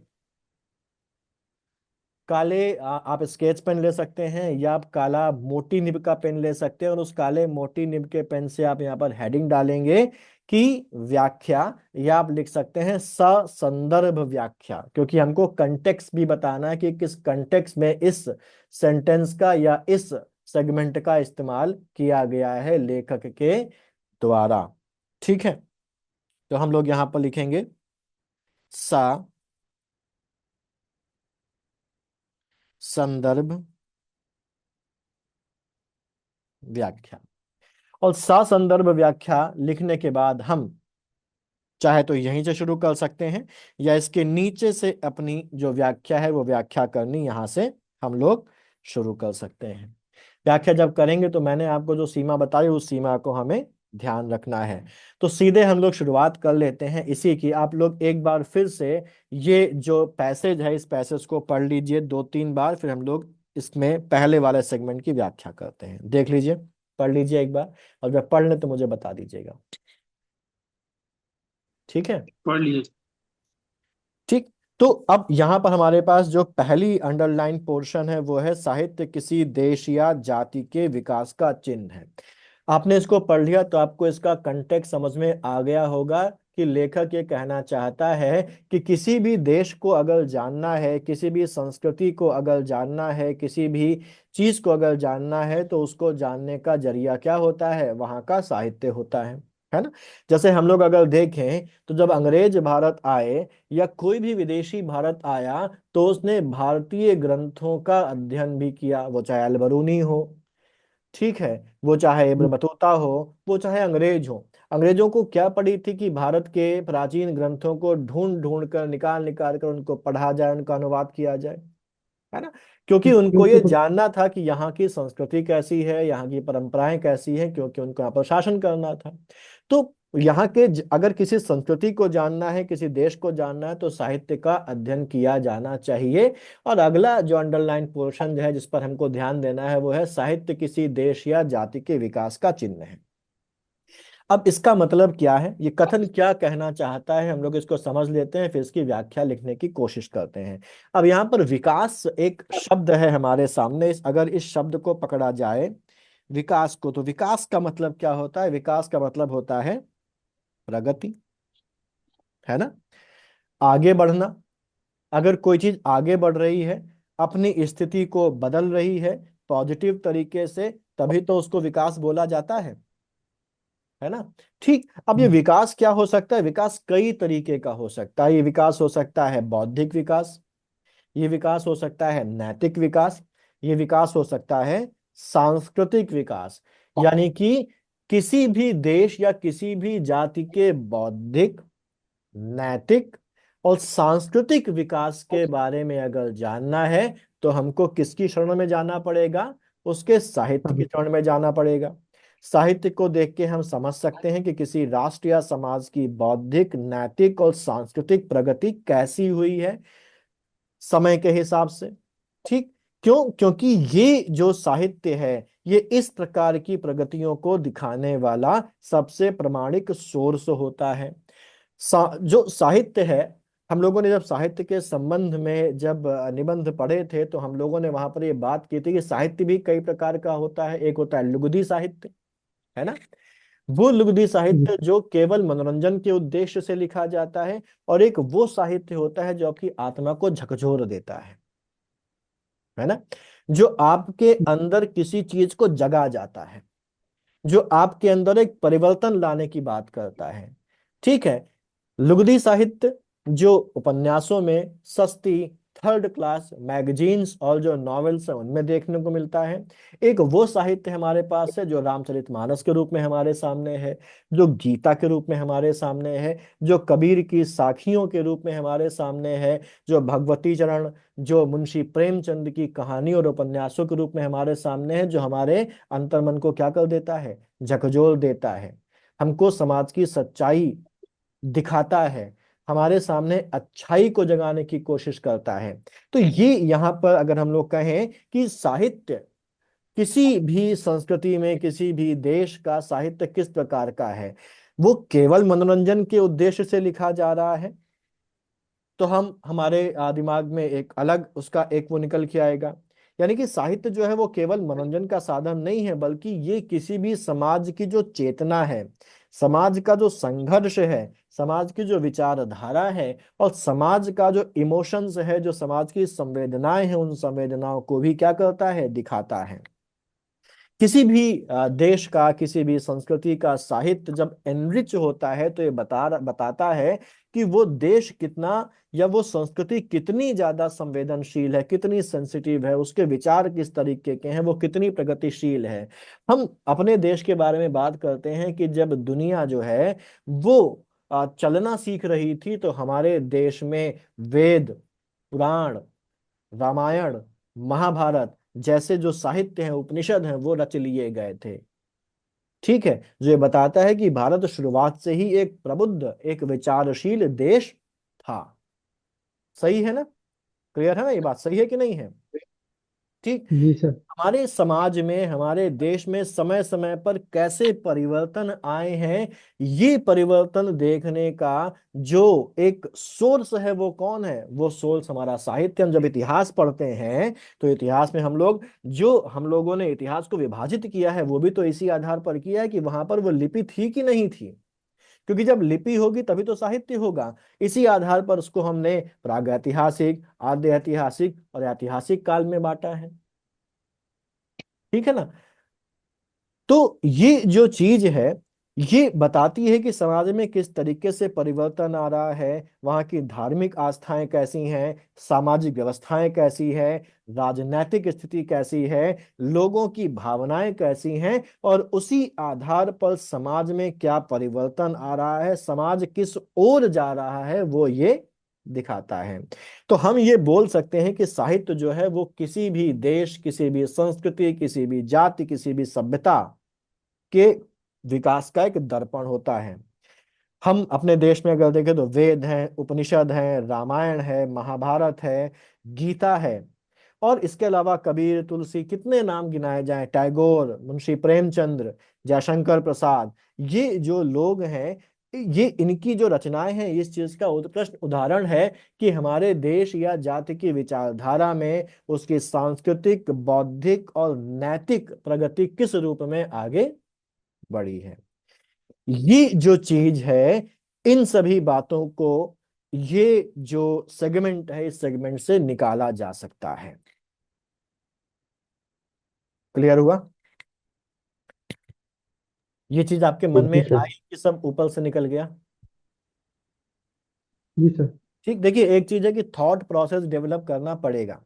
काले आप स्केच पेन ले सकते हैं, या आप काला मोटी निब का पेन ले सकते हैं, और उस काले मोटी निब के पेन से आप यहाँ पर हेडिंग डालेंगे कि व्याख्या, या आप लिख सकते हैं ससंदर्भ व्याख्या, क्योंकि हमको कंटेक्स्ट भी बताना है कि किस कंटेक्स्ट में इस सेंटेंस का या इस सेगमेंट का इस्तेमाल किया गया है लेखक के द्वारा। ठीक है, तो हम लोग यहाँ पर लिखेंगे सा संदर्भ व्याख्या। और ससंदर्भ व्याख्या लिखने के बाद हम चाहे तो यहीं से शुरू कर सकते हैं, या इसके नीचे से अपनी जो व्याख्या है वो व्याख्या करनी यहां से हम लोग शुरू कर सकते हैं। व्याख्या जब करेंगे तो मैंने आपको जो सीमा बताई उस सीमा को हमें ध्यान रखना है। तो सीधे हम लोग शुरुआत कर लेते हैं इसी की। आप लोग एक बार फिर से ये जो पैसेज है इस पैसेज को पढ़ लीजिए 2-3 बार, फिर हम लोग इसमें पहले वाले सेगमेंट की व्याख्या करते हैं। देख लीजिए, पढ़ लीजिए एक बार, और जब पढ़ लें तो मुझे बता दीजिएगा। ठीक है, पढ़ लिए। ठीक। तो अब यहाँ पर हमारे पास जो पहली अंडरलाइन पोर्शन है वो है साहित्य किसी देश या जाति के विकास का चिन्ह है। आपने इसको पढ़ लिया तो आपको इसका कंटेक्स्ट समझ में आ गया होगा कि लेखक ये कहना चाहता है कि किसी भी देश को अगर जानना है, किसी भी संस्कृति को अगर जानना है, किसी भी चीज को अगर जानना है, तो उसको जानने का जरिया क्या होता है, वहां का साहित्य होता है ना। जैसे हम लोग अगर देखें तो जब अंग्रेज भारत आए या कोई भी विदेशी भारत आया तो उसने भारतीय ग्रंथों का अध्ययन भी किया, वो चाहे अलबरूनी हो, ठीक है, वो चाहे इब्न बतूता हो, वो चाहे अंग्रेज हो। अंग्रेजों को क्या पड़ी थी कि भारत के प्राचीन ग्रंथों को ढूंढ ढूंढ कर निकाल निकाल कर उनको पढ़ा जाए, उनका अनुवाद किया जाए, है ना। क्योंकि उनको ये क्योंकि जानना था कि यहाँ की संस्कृति कैसी है, यहाँ की परंपराएं कैसी हैं, क्योंकि उनको यहाँ पर शासन करना था। तो यहाँ के अगर किसी संस्कृति को जानना है, किसी देश को जानना है, तो साहित्य का अध्ययन किया जाना चाहिए। और अगला जो अंडरलाइन पोर्शन है जिस पर हमको ध्यान देना है वो है साहित्य किसी देश या जाति के विकास का चिन्ह है। अब इसका मतलब क्या है, ये कथन क्या कहना चाहता है, हम लोग इसको समझ लेते हैं, फिर इसकी व्याख्या लिखने की कोशिश करते हैं। अब यहाँ पर विकास एक शब्द है हमारे सामने, अगर इस शब्द को पकड़ा जाए विकास को, तो विकास का मतलब क्या होता है? विकास का मतलब होता है प्रगति, है ना, आगे बढ़ना। अगर कोई चीज आगे बढ़ रही है, अपनी स्थिति को बदल रही है पॉजिटिव तरीके से, तभी तो उसको विकास बोला जाता है ना। ठीक, अब ये विकास क्या हो सकता है? विकास कई तरीके का हो सकता है। ये विकास हो सकता है बौद्धिक विकास, ये विकास हो सकता है नैतिक विकास, ये विकास हो सकता है सांस्कृतिक विकास। यानी कि किसी भी देश या किसी भी जाति के बौद्धिक, नैतिक और सांस्कृतिक विकास के बारे में अगर जानना है तो हमको किसकी शरण में जाना पड़ेगा? उसके साहित्य की शरण में जाना पड़ेगा। साहित्य को देख के हम समझ सकते हैं कि किसी राष्ट्र या समाज की बौद्धिक, नैतिक और सांस्कृतिक प्रगति कैसी हुई है समय के हिसाब से। ठीक, क्यों? क्योंकि ये जो साहित्य है ये इस प्रकार की प्रगतियों को दिखाने वाला सबसे प्रामाणिक सोर्स होता है। जो साहित्य है, हम लोगों ने जब साहित्य के संबंध में जब निबंध पढ़े थे तो हम लोगों ने वहां पर ये बात की थी कि साहित्य भी कई प्रकार का होता है। एक होता है लुगदी साहित्य, है ना, वो लुगदी साहित्य जो केवल मनोरंजन के उद्देश्य से लिखा जाता है, और एक वो साहित्य होता है जो आपकी आत्मा को झकझोर देता है ना, जो आपके अंदर किसी चीज को जगा जाता है, जो आपके अंदर एक परिवर्तन लाने की बात करता है। ठीक है, लुगदी साहित्य जो उपन्यासों में, सस्ती थर्ड क्लास मैगजीन्स और जो नॉवेल्स है उनमें देखने को मिलता है। एक वो साहित्य हमारे पास है जो रामचरितमानस के रूप में हमारे सामने है, जो गीता के रूप में हमारे सामने है, जो कबीर की साखियों के रूप में हमारे सामने है, जो भगवती चरण, जो मुंशी प्रेमचंद की कहानी और उपन्यासों के रूप में हमारे सामने है, जो हमारे अंतर्मन को क्या कर देता है? झकझोर देता है, हमको समाज की सच्चाई दिखाता है, हमारे सामने अच्छाई को जगाने की कोशिश करता है। तो ये यहाँ पर अगर हम लोग कहें कि साहित्य किसी भी संस्कृति में, किसी भी देश का साहित्य किस प्रकार का है, वो केवल मनोरंजन के उद्देश्य से लिखा जा रहा है तो हम हमारे दिमाग में एक अलग उसका एक वो निकल के आएगा। यानी कि साहित्य जो है वो केवल मनोरंजन का साधन नहीं है, बल्कि ये किसी भी समाज की जो चेतना है, समाज का जो संघर्ष है, समाज की जो विचारधारा है और समाज का जो इमोशंस है, जो समाज की संवेदनाएं हैं, उन संवेदनाओं को भी क्या करता है? दिखाता है। किसी भी देश का, किसी भी संस्कृति का साहित्य जब एनरिच होता है तो ये बताता है कि वो देश कितना या वो संस्कृति कितनी ज्यादा संवेदनशील है, कितनी सेंसिटिव है, उसके विचार किस तरीके के हैं, वो कितनी प्रगतिशील है। हम अपने देश के बारे में बात करते हैं कि जब दुनिया जो है वो चलना सीख रही थी तो हमारे देश में वेद, पुराण, रामायण, महाभारत जैसे जो साहित्य हैं, उपनिषद हैं, वो रच लिए गए थे। ठीक है, जो ये बताता है कि भारत शुरुआत से ही एक प्रबुद्ध, एक विचारशील देश था। सही है ना? क्लियर है ना? ये बात सही है कि नहीं है? ठीक, जी सर। हमारे समाज में, हमारे देश में समय समय पर कैसे परिवर्तन आए हैं, ये परिवर्तन देखने का जो एक सोर्स है वो कौन है? वो सोर्स हमारा साहित्य। हम जब इतिहास पढ़ते हैं तो इतिहास में हम लोग, जो हम लोगों ने इतिहास को विभाजित किया है वो भी तो इसी आधार पर किया है कि वहां पर वो लिपि थी कि नहीं थी, क्योंकि जब लिपि होगी तभी तो साहित्य होगा। इसी आधार पर उसको हमने प्रागैतिहासिक, आद्य ऐतिहासिक और ऐतिहासिक काल में बांटा है। ठीक है ना? तो ये जो चीज है ये बताती है कि समाज में किस तरीके से परिवर्तन आ रहा है, वहाँ की धार्मिक आस्थाएं कैसी हैं, सामाजिक व्यवस्थाएं कैसी है, राजनैतिक स्थिति कैसी है, लोगों की भावनाएं कैसी हैं, और उसी आधार पर समाज में क्या परिवर्तन आ रहा है, समाज किस ओर जा रहा है, वो ये दिखाता है। तो हम ये बोल सकते हैं कि साहित्य जो है वो किसी भी देश, किसी भी संस्कृति, किसी भी जाति, किसी भी सभ्यता के विकास का एक दर्पण होता है। हम अपने देश में अगर देखें तो वेद हैं, उपनिषद हैं, रामायण है, महाभारत है, गीता है, और इसके अलावा कबीर, तुलसी, कितने नाम गिनाए जाएं, टैगोर, मुंशी प्रेमचंद्र, जयशंकर प्रसाद, ये जो लोग हैं, ये इनकी जो रचनाएं हैं इस चीज का उत्कृष्ट उदाहरण है कि हमारे देश या जाति की विचारधारा में उसकी सांस्कृतिक, बौद्धिक और नैतिक प्रगति किस रूप में आगे बढ़ी है। ये जो चीज है, इन सभी बातों को ये जो सेगमेंट है इस सेगमेंट से निकाला जा सकता है। क्लियर हुआ? ये चीज आपके मन में जी सर। आई कि सब ऊपर से निकल गया? जी सर। ठीक, देखिए एक चीज है कि थॉट प्रोसेस डेवलप करना पड़ेगा।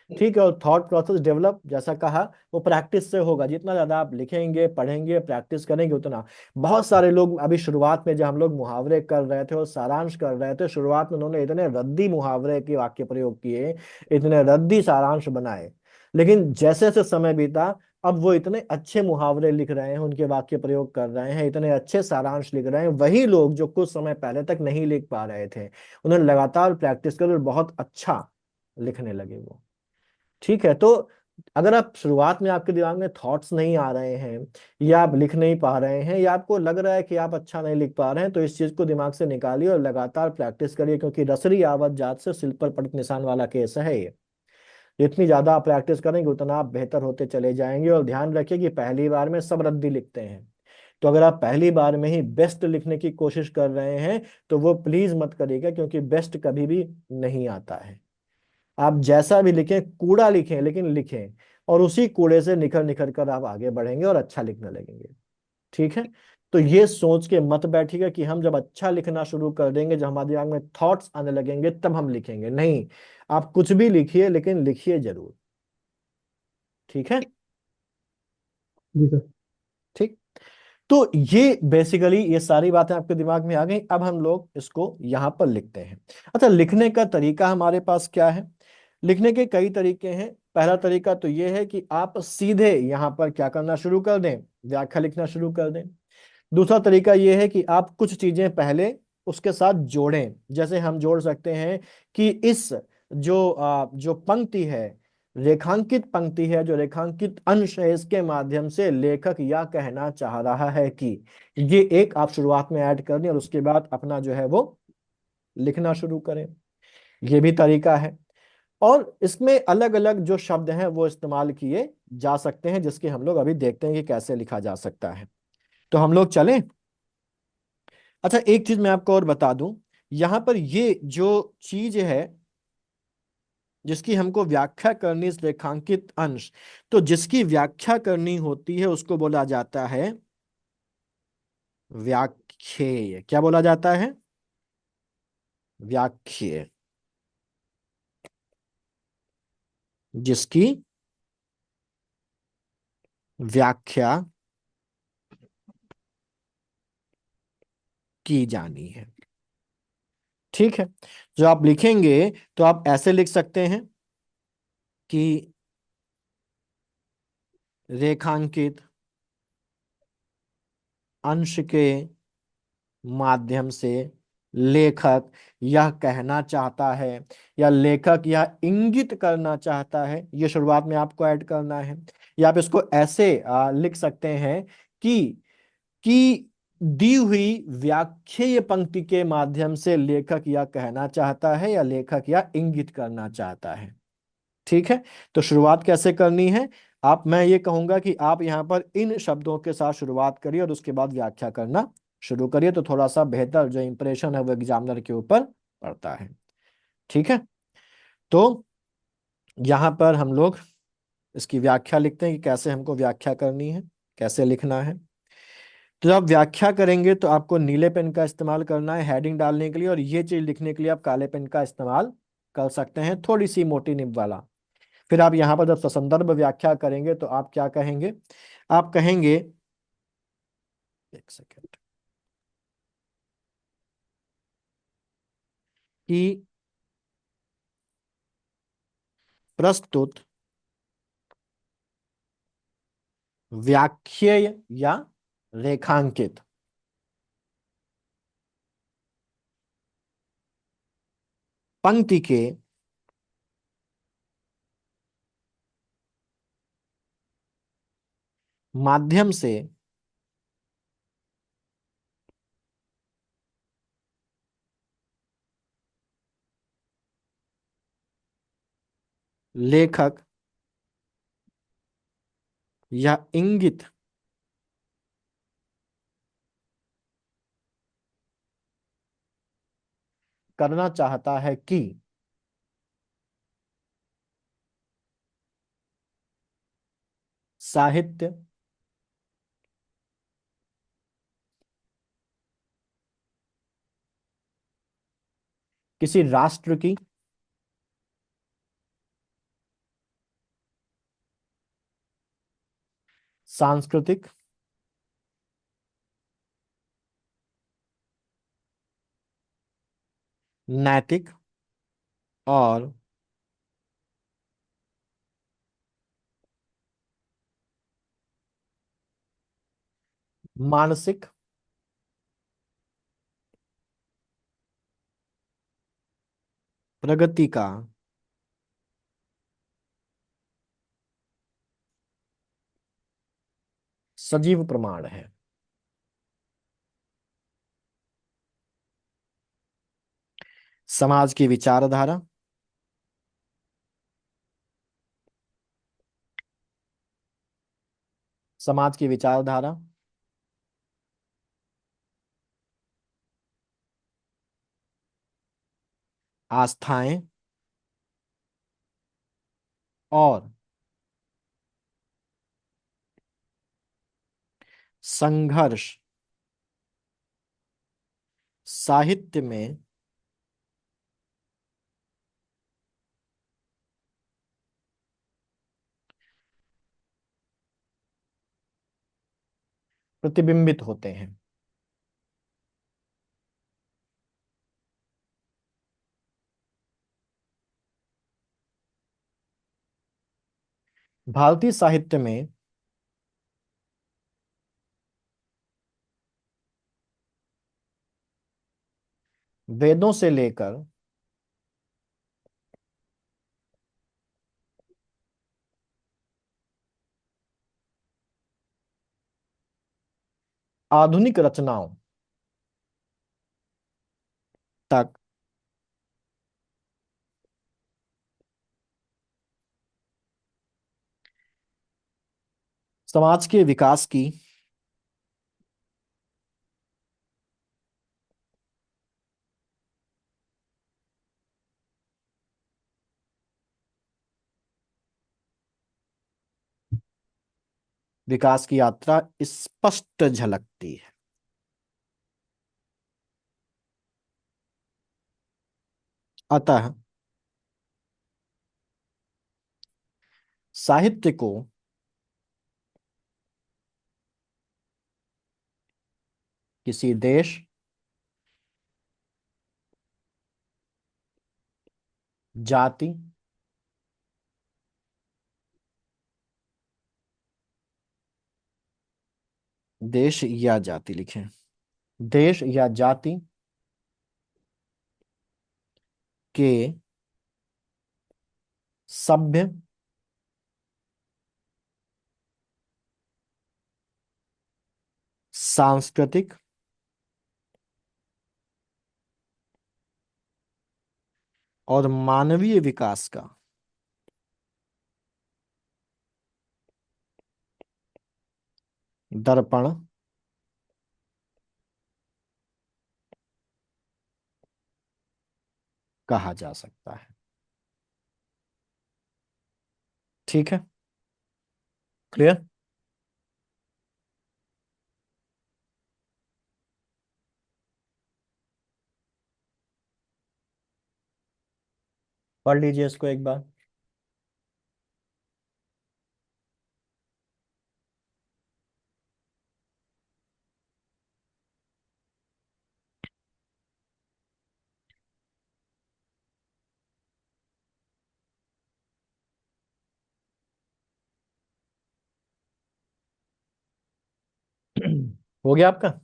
ठीक है, और थॉट प्रोसेस डेवलप जैसा कहा वो प्रैक्टिस से होगा। जितना ज्यादा आप लिखेंगे, पढ़ेंगे, प्रैक्टिस करेंगे उतना। बहुत सारे लोग अभी शुरुआत में जब हम लोग मुहावरे कर रहे थे और सारांश कर रहे थे, शुरुआत में उन्होंने इतने रद्दी मुहावरे के वाक्य प्रयोग किए, इतने रद्दी सारांश बनाए, लेकिन जैसे जैसे समय बीता अब वो इतने अच्छे मुहावरे लिख रहे हैं, उनके वाक्य प्रयोग कर रहे हैं, इतने अच्छे सारांश लिख रहे हैं। वही लोग जो कुछ समय पहले तक नहीं लिख पा रहे थे, उन्होंने लगातार प्रैक्टिस कर और बहुत अच्छा लिखने लगे वो। ठीक है, तो अगर आप शुरुआत में आपके दिमाग में थॉट्स नहीं आ रहे हैं, या आप लिख नहीं पा रहे हैं, या आपको लग रहा है कि आप अच्छा नहीं लिख पा रहे हैं, तो इस चीज को दिमाग से निकालिए और लगातार प्रैक्टिस करिए, क्योंकि रसरी आवत जात से सिल पर पड़त निशान वाला केस है ये। जितनी ज्यादा आप प्रैक्टिस करेंगे उतना आप बेहतर होते चले जाएंगे। और ध्यान रखिए कि पहली बार में सब रद्दी लिखते हैं, तो अगर आप पहली बार में ही बेस्ट लिखने की कोशिश कर रहे हैं तो वो प्लीज मत करिएगा, क्योंकि बेस्ट कभी भी नहीं आता है। आप जैसा भी लिखें, कूड़ा लिखें लेकिन लिखें, और उसी कूड़े से निखर निखर कर आप आगे बढ़ेंगे और अच्छा लिखने लगेंगे। ठीक है, तो ये सोच के मत बैठिएगा कि हम जब अच्छा लिखना शुरू कर देंगे, जब हमारे दिमाग में थॉट्स आने लगेंगे तब हम लिखेंगे। नहीं, आप कुछ भी लिखिए लेकिन लिखिए जरूर। ठीक है, जी सर। ठीक। तो ये बेसिकली ये सारी बातें आपके दिमाग में आ गई। अब हम लोग इसको यहां पर लिखते हैं। अच्छा, लिखने का तरीका हमारे पास क्या है? लिखने के कई तरीके हैं। पहला तरीका तो ये है कि आप सीधे यहां पर क्या करना शुरू कर दें, व्याख्या लिखना शुरू कर दें। दूसरा तरीका ये है कि आप कुछ चीजें पहले उसके साथ जोड़ें। जैसे हम जोड़ सकते हैं कि इस जो पंक्ति है, रेखांकित पंक्ति है, जो रेखांकित अंश है, इसके माध्यम से लेखक यह कहना चाह रहा है कि, ये एक आप शुरुआत में ऐड कर दें और उसके बाद अपना जो है वो लिखना शुरू करें। ये भी तरीका है। और इसमें अलग अलग जो शब्द हैं वो इस्तेमाल किए जा सकते हैं, जिसके हम लोग अभी देखते हैं कि कैसे लिखा जा सकता है। तो हम लोग चलें। अच्छा, एक चीज मैं आपको और बता दूं, यहां पर ये जो चीज है जिसकी हमको व्याख्या करनी, इस रेखांकित अंश, तो जिसकी व्याख्या करनी होती है उसको बोला जाता है व्याख्येय। क्या बोला जाता है? व्याख्येय। जिसकी व्याख्या की जानी है। ठीक है, जो आप लिखेंगे तो आप ऐसे लिख सकते हैं कि रेखांकित अंश के माध्यम से लेखक यह कहना चाहता है, या लेखक यह इंगित करना चाहता है, ये शुरुआत में आपको ऐड करना है। या आप इसको ऐसे लिख सकते हैं कि दी हुई व्याख्येय पंक्ति के माध्यम से लेखक यह कहना चाहता है, या लेखक यह इंगित करना चाहता है। ठीक है, तो शुरुआत कैसे करनी है? मैं ये कहूंगा कि आप यहाँ पर इन शब्दों के साथ शुरुआत करिए और उसके बाद व्याख्या करना शुरू करिए, तो थोड़ा सा बेहतर जो इंप्रेशन है वो एग्जामिनर के ऊपर पड़ता है। ठीक है, तो यहाँ पर हम लोग इसकी व्याख्या लिखते हैं कि कैसे हमको व्याख्या करनी है, कैसे लिखना है। तो जब आप व्याख्या करेंगे तो आपको नीले पेन का इस्तेमाल करना है हेडिंग डालने के लिए, और ये चीज लिखने के लिए आप काले पेन का इस्तेमाल कर सकते हैं, थोड़ी सी मोटी निब वाला। फिर आप यहां पर जब संदर्भ व्याख्या करेंगे तो आप क्या कहेंगे? आप कहेंगे, एक सेकेंड, कि प्रस्तुत व्याख्येय या रेखांकित पंक्ति के माध्यम से लेखक या इंगित करना चाहता है कि साहित्य किसी राष्ट्र की सांस्कृतिक, नैतिक और मानसिक प्रगति का सजीव प्रमाण है। समाज की विचारधारा समाज की विचारधारा आस्थाएं और संघर्ष साहित्य में प्रतिबिंबित होते हैं। भारतीय साहित्य में वेदों से लेकर आधुनिक रचनाओं तक समाज के विकास की यात्रा स्पष्ट झलकती है। अतः साहित्य को किसी देश, जाति, देश या जाति लिखें, देश या जाति के सभ्य, सांस्कृतिक और मानवीय विकास का दर्पण कहा जा सकता है। ठीक है, क्लियर। पढ़ लीजिए इसको एक बार। हो गया आपका?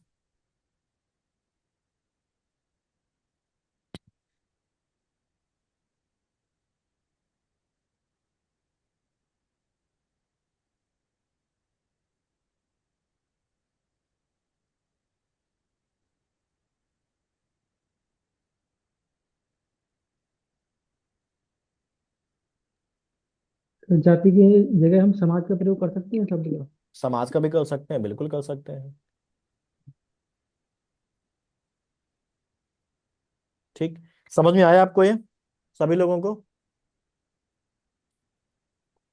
तो जाति की जगह हम समाज का प्रयोग कर सकते हैं शब्द का। समाज का भी कर सकते हैं, बिल्कुल कर सकते हैं। ठीक, समझ में आया आपको ये सभी लोगों को?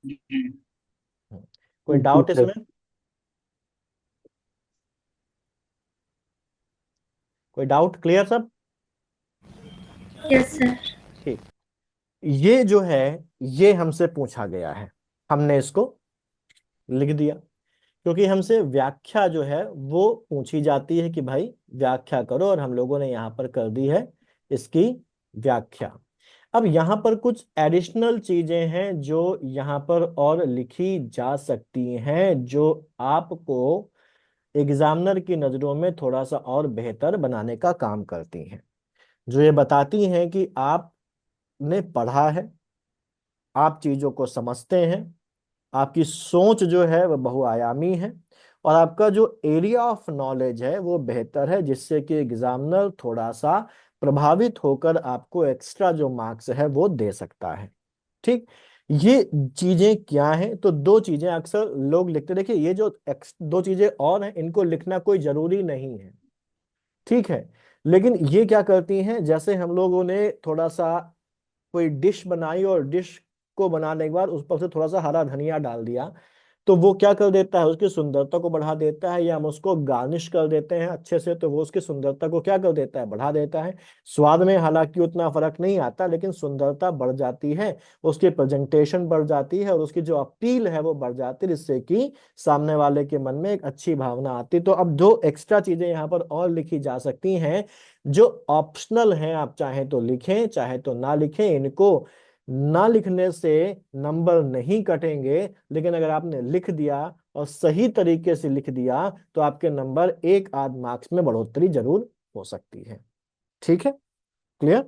जी। कोई जी डाउट सर। इसमें? कोई डाउट? क्लियर सब? Yes sir. ठीक, ये जो है ये हमसे पूछा गया है, हमने इसको लिख दिया, क्योंकि हमसे व्याख्या जो है वो पूछी जाती है कि भाई व्याख्या करो, और हम लोगों ने यहाँ पर कर दी है इसकी व्याख्या। अब यहाँ पर कुछ एडिशनल चीजें हैं जो यहाँ पर और लिखी जा सकती हैं, जो आपको एग्जामिनर की नजरों में थोड़ा सा और बेहतर बनाने का काम करती हैं, जो ये बताती हैं कि आपने पढ़ा है, आप चीजों को समझते हैं, आपकी सोच जो है वह बहुआयामी है, और आपका जो एरिया ऑफ नॉलेज है वो बेहतर है, जिससे कि एग्जामिनर थोड़ा सा प्रभावित होकर आपको एक्स्ट्रा जो मार्क्स है वो दे सकता है। ठीक, ये चीजें क्या हैं? तो दो चीजें अक्सर लोग लिखते, देखिए ये जो दो चीजें और हैं इनको लिखना कोई जरूरी नहीं है, ठीक है, लेकिन ये क्या करती हैं, जैसे हम लोगों ने थोड़ा सा कोई डिश बनाई और डिश को बनाने के बाद उस पर से थोड़ा सा हरा धनिया डाल दिया, तो वो क्या कर देता है, उसकी सुंदरता को बढ़ा देता है, या हम उसको गार्निश कर देते हैं अच्छे से तो वो उसकी सुंदरता को क्या कर देता है, बढ़ा देता है। स्वाद में हालांकि उतना फर्क नहीं आता, लेकिन सुंदरता बढ़ जाती है, उसकी प्रेजेंटेशन बढ़ जाती है, और उसकी जो अपील है वो बढ़ जाती है, जिससे कि सामने वाले के मन में एक अच्छी भावना आती। तो अब दो एक्स्ट्रा चीजें यहाँ पर और लिखी जा सकती हैं, जो ऑप्शनल हैं, आप चाहे तो लिखें चाहे तो ना लिखें, इनको ना लिखने से नंबर नहीं कटेंगे, लेकिन अगर आपने लिख दिया और सही तरीके से लिख दिया तो आपके नंबर एक आध मार्क्स में बढ़ोतरी जरूर हो सकती है। ठीक है, क्लियर?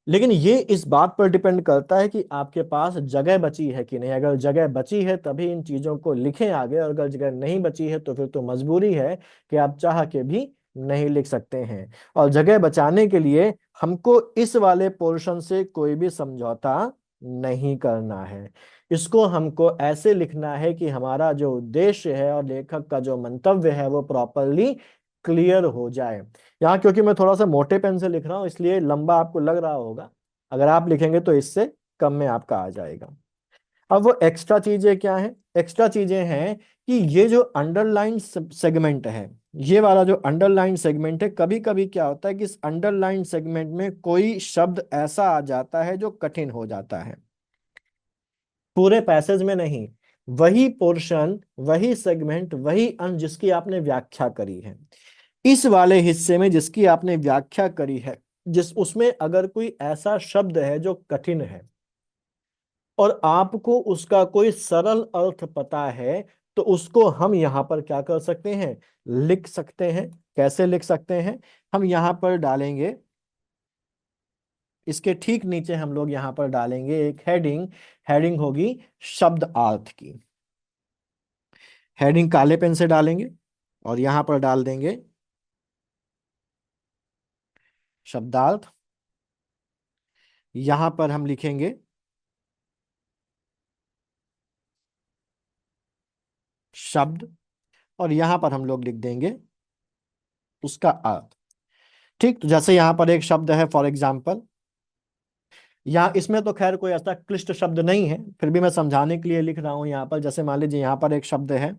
लेकिन ये इस बात पर डिपेंड करता है कि आपके पास जगह बची है कि नहीं। अगर जगह बची है तभी इन चीजों को लिखें आगे, और अगर जगह नहीं बची है तो फिर तो मजबूरी है कि आप चाह के भी नहीं लिख सकते हैं। और जगह बचाने के लिए हमको इस वाले पोर्शन से कोई भी समझौता नहीं करना है। इसको हमको ऐसे लिखना है कि हमारा जो उद्देश्य है और लेखक का जो मंतव्य है वो प्रॉपरली क्लियर हो जाए। यहाँ क्योंकि मैं थोड़ा सा मोटे पेन से लिख रहा हूँ इसलिए लंबा आपको लग रहा होगा, अगर आप लिखेंगे तो इससे कम में आपका आ जाएगा। अब वो एक्स्ट्रा चीजें क्या हैं? एक्स्ट्रा चीजें हैं कि ये जो अंडरलाइन सेगमेंट है, ये वाला जो अंडरलाइन सेगमेंट है, कभी कभी क्या होता है कि इस अंडरलाइन सेगमेंट में कोई शब्द ऐसा आ जाता है जो कठिन हो जाता है, पूरे पैसेज में नहीं, वही पोर्शन, वही सेगमेंट, वही अंश जिसकी आपने व्याख्या करी है, इस वाले हिस्से में जिसकी आपने व्याख्या करी है, जिस उसमें अगर कोई ऐसा शब्द है जो कठिन है और आपको उसका कोई सरल अर्थ पता है, तो उसको हम यहां पर क्या कर सकते हैं, लिख सकते हैं। कैसे लिख सकते हैं? हम यहां पर डालेंगे, इसके ठीक नीचे हम लोग यहां पर डालेंगे एक हेडिंग, हेडिंग होगी शब्द अर्थ की। हेडिंग काले पेन से डालेंगे और यहां पर डाल देंगे शब्दार्थ। यहां पर हम लिखेंगे शब्द, और यहां पर हम लोग लिख देंगे उसका अर्थ। ठीक, तो जैसे यहां पर एक शब्द है फॉर एग्जाम्पल, यहाँ इसमें तो खैर कोई ऐसा क्लिष्ट शब्द नहीं है, फिर भी मैं समझाने के लिए लिख रहा हूं यहां पर। जैसे मान लीजिए यहां पर एक शब्द है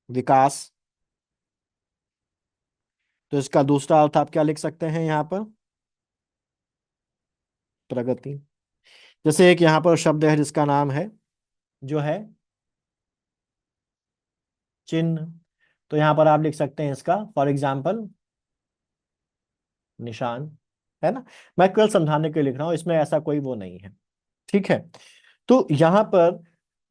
विकास, तो इसका दूसरा अर्थ आप क्या लिख सकते हैं यहां पर? प्रगति। जैसे एक यहां पर शब्द है जिसका नाम है जो है चिन्ह, तो यहां पर आप लिख सकते हैं इसका फॉर एग्जाम्पल निशान, है ना। मैं केवल समझाने के लिए लिख रहा हूं, इसमें ऐसा कोई वो नहीं है। ठीक है, तो यहां पर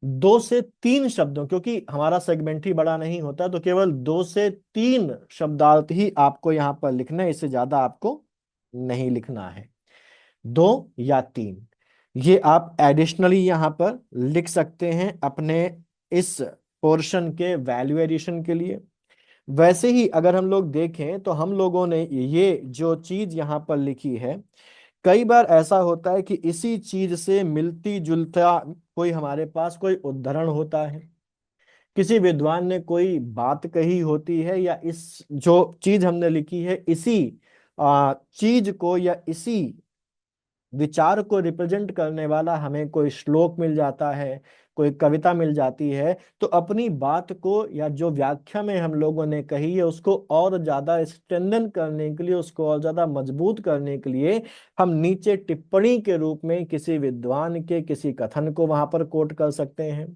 2 से 3 शब्दों, क्योंकि हमारा सेगमेंट ही बड़ा नहीं होता, तो केवल 2 से 3 शब्दार्थ ही आपको यहां पर लिखना है, इससे ज्यादा आपको नहीं लिखना है। 2 या 3 ये आप एडिशनली यहां पर लिख सकते हैं अपने इस पोर्शन के वैल्यू एडिशन के लिए। वैसे ही अगर हम लोग देखें तो हम लोगों ने ये जो चीज यहां पर लिखी है, कई बार ऐसा होता है कि इसी चीज से मिलती जुलता कोई हमारे पास कोई उदाहरण होता है, किसी विद्वान ने कोई बात कही होती है, या इस जो चीज हमने लिखी है इसी चीज को या इसी विचार को रिप्रेजेंट करने वाला हमें कोई श्लोक मिल जाता है, कोई कविता मिल जाती है, तो अपनी बात को या जो व्याख्या में हम लोगों ने कही है उसको और ज्यादा स्ट्रेंथन करने के लिए, उसको और ज्यादा मजबूत करने के लिए हम नीचे टिप्पणी के रूप में किसी विद्वान के किसी कथन को वहां पर कोट कर सकते हैं,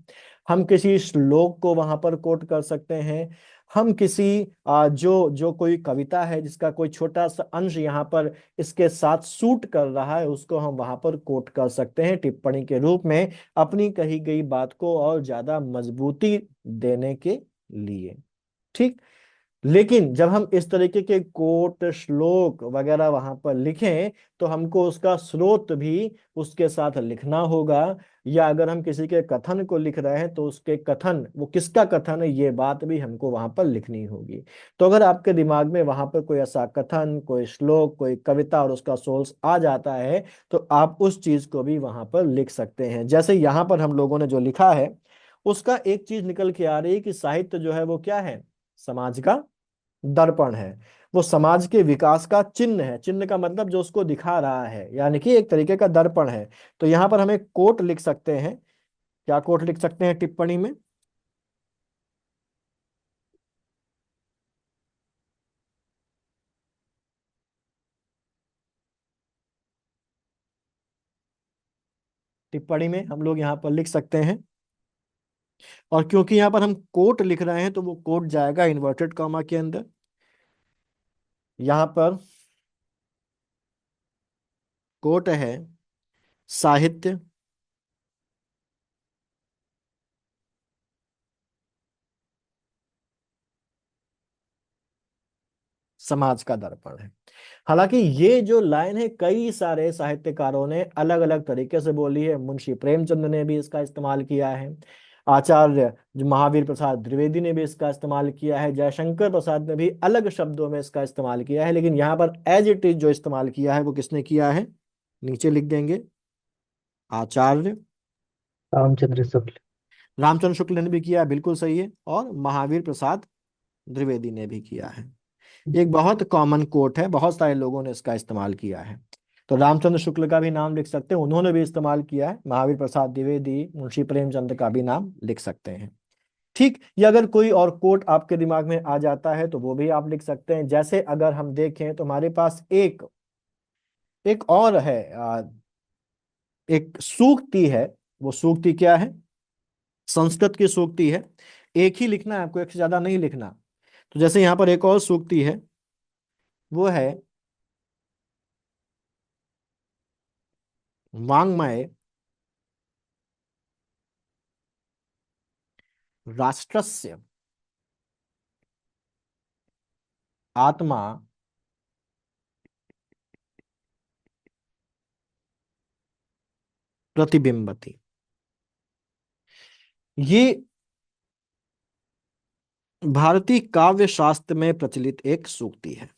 हम किसी श्लोक को वहां पर कोट कर सकते हैं, हम किसी जो जो कोई कविता है जिसका कोई छोटा सा अंश यहाँ पर इसके साथ सूट कर रहा है उसको हम वहां पर कोट कर सकते हैं टिप्पणी के रूप में, अपनी कही गई बात को और ज्यादा मजबूती देने के लिए। ठीक। लेकिन जब हम इस तरीके के कोट श्लोक वगैरह वहां पर लिखें तो हमको उसका स्रोत भी उसके साथ लिखना होगा, या अगर हम किसी के कथन को लिख रहे हैं तो उसके कथन, वो किसका कथन है ये बात भी हमको वहां पर लिखनी होगी। तो अगर आपके दिमाग में वहां पर कोई ऐसा कथन, कोई श्लोक, कोई कविता और उसका सोर्स आ जाता है तो आप उस चीज को भी वहां पर लिख सकते हैं। जैसे यहाँ पर हम लोगों ने जो लिखा है उसका एक चीज निकल के आ रही है कि साहित्य जो है वो क्या है, समाज का दर्पण है, वो समाज के विकास का चिन्ह है। चिन्ह का मतलब जो उसको दिखा रहा है, यानी कि एक तरीके का दर्पण है। तो यहां पर हम एक कोट लिख सकते हैं। क्या कोट लिख सकते हैं टिप्पणी में? टिप्पणी में हम लोग यहाँ पर लिख सकते हैं, और क्योंकि यहाँ पर हम कोट लिख रहे हैं तो वो कोट जाएगा इन्वर्टेड कॉमा के अंदर। यहाँ पर कोट है साहित्य समाज का दर्पण है। हालांकि ये जो लाइन है कई सारे साहित्यकारों ने अलग अलग तरीके से बोली है। मुंशी प्रेमचंद ने भी इसका इस्तेमाल किया है, आचार्य जो महावीर प्रसाद द्विवेदी ने भी इसका इस्तेमाल किया है, जयशंकर प्रसाद ने भी अलग शब्दों में इसका इस्तेमाल किया है। लेकिन यहाँ पर एज इट इज जो इस्तेमाल किया है वो किसने किया है, नीचे लिख देंगे, आचार्य रामचंद्र शुक्ल। रामचंद्र शुक्ल ने भी किया है, बिल्कुल सही है, और महावीर प्रसाद द्विवेदी ने भी किया है। एक बहुत कॉमन कोट है, बहुत सारे लोगों ने इसका इस्तेमाल किया है। तो रामचंद्र शुक्ल का भी नाम लिख सकते हैं, उन्होंने भी इस्तेमाल किया है। महावीर प्रसाद द्विवेदी, मुंशी प्रेमचंद का भी नाम लिख सकते हैं। ठीक। या अगर कोई और कोट आपके दिमाग में आ जाता है तो वो भी आप लिख सकते हैं। जैसे अगर हम देखें तो हमारे पास एक एक और है, एक सूक्ति है। वो सूक्ति क्या है, संस्कृत की सूक्ति है। एक ही लिखना है आपको, एक से ज्यादा नहीं लिखना। तो जैसे यहाँ पर एक और सूक्ति है, वो है वाङ्मय राष्ट्रस्य आत्मा प्रतिबिंबति। ये भारतीय काव्य शास्त्र में प्रचलित एक सूक्ति है।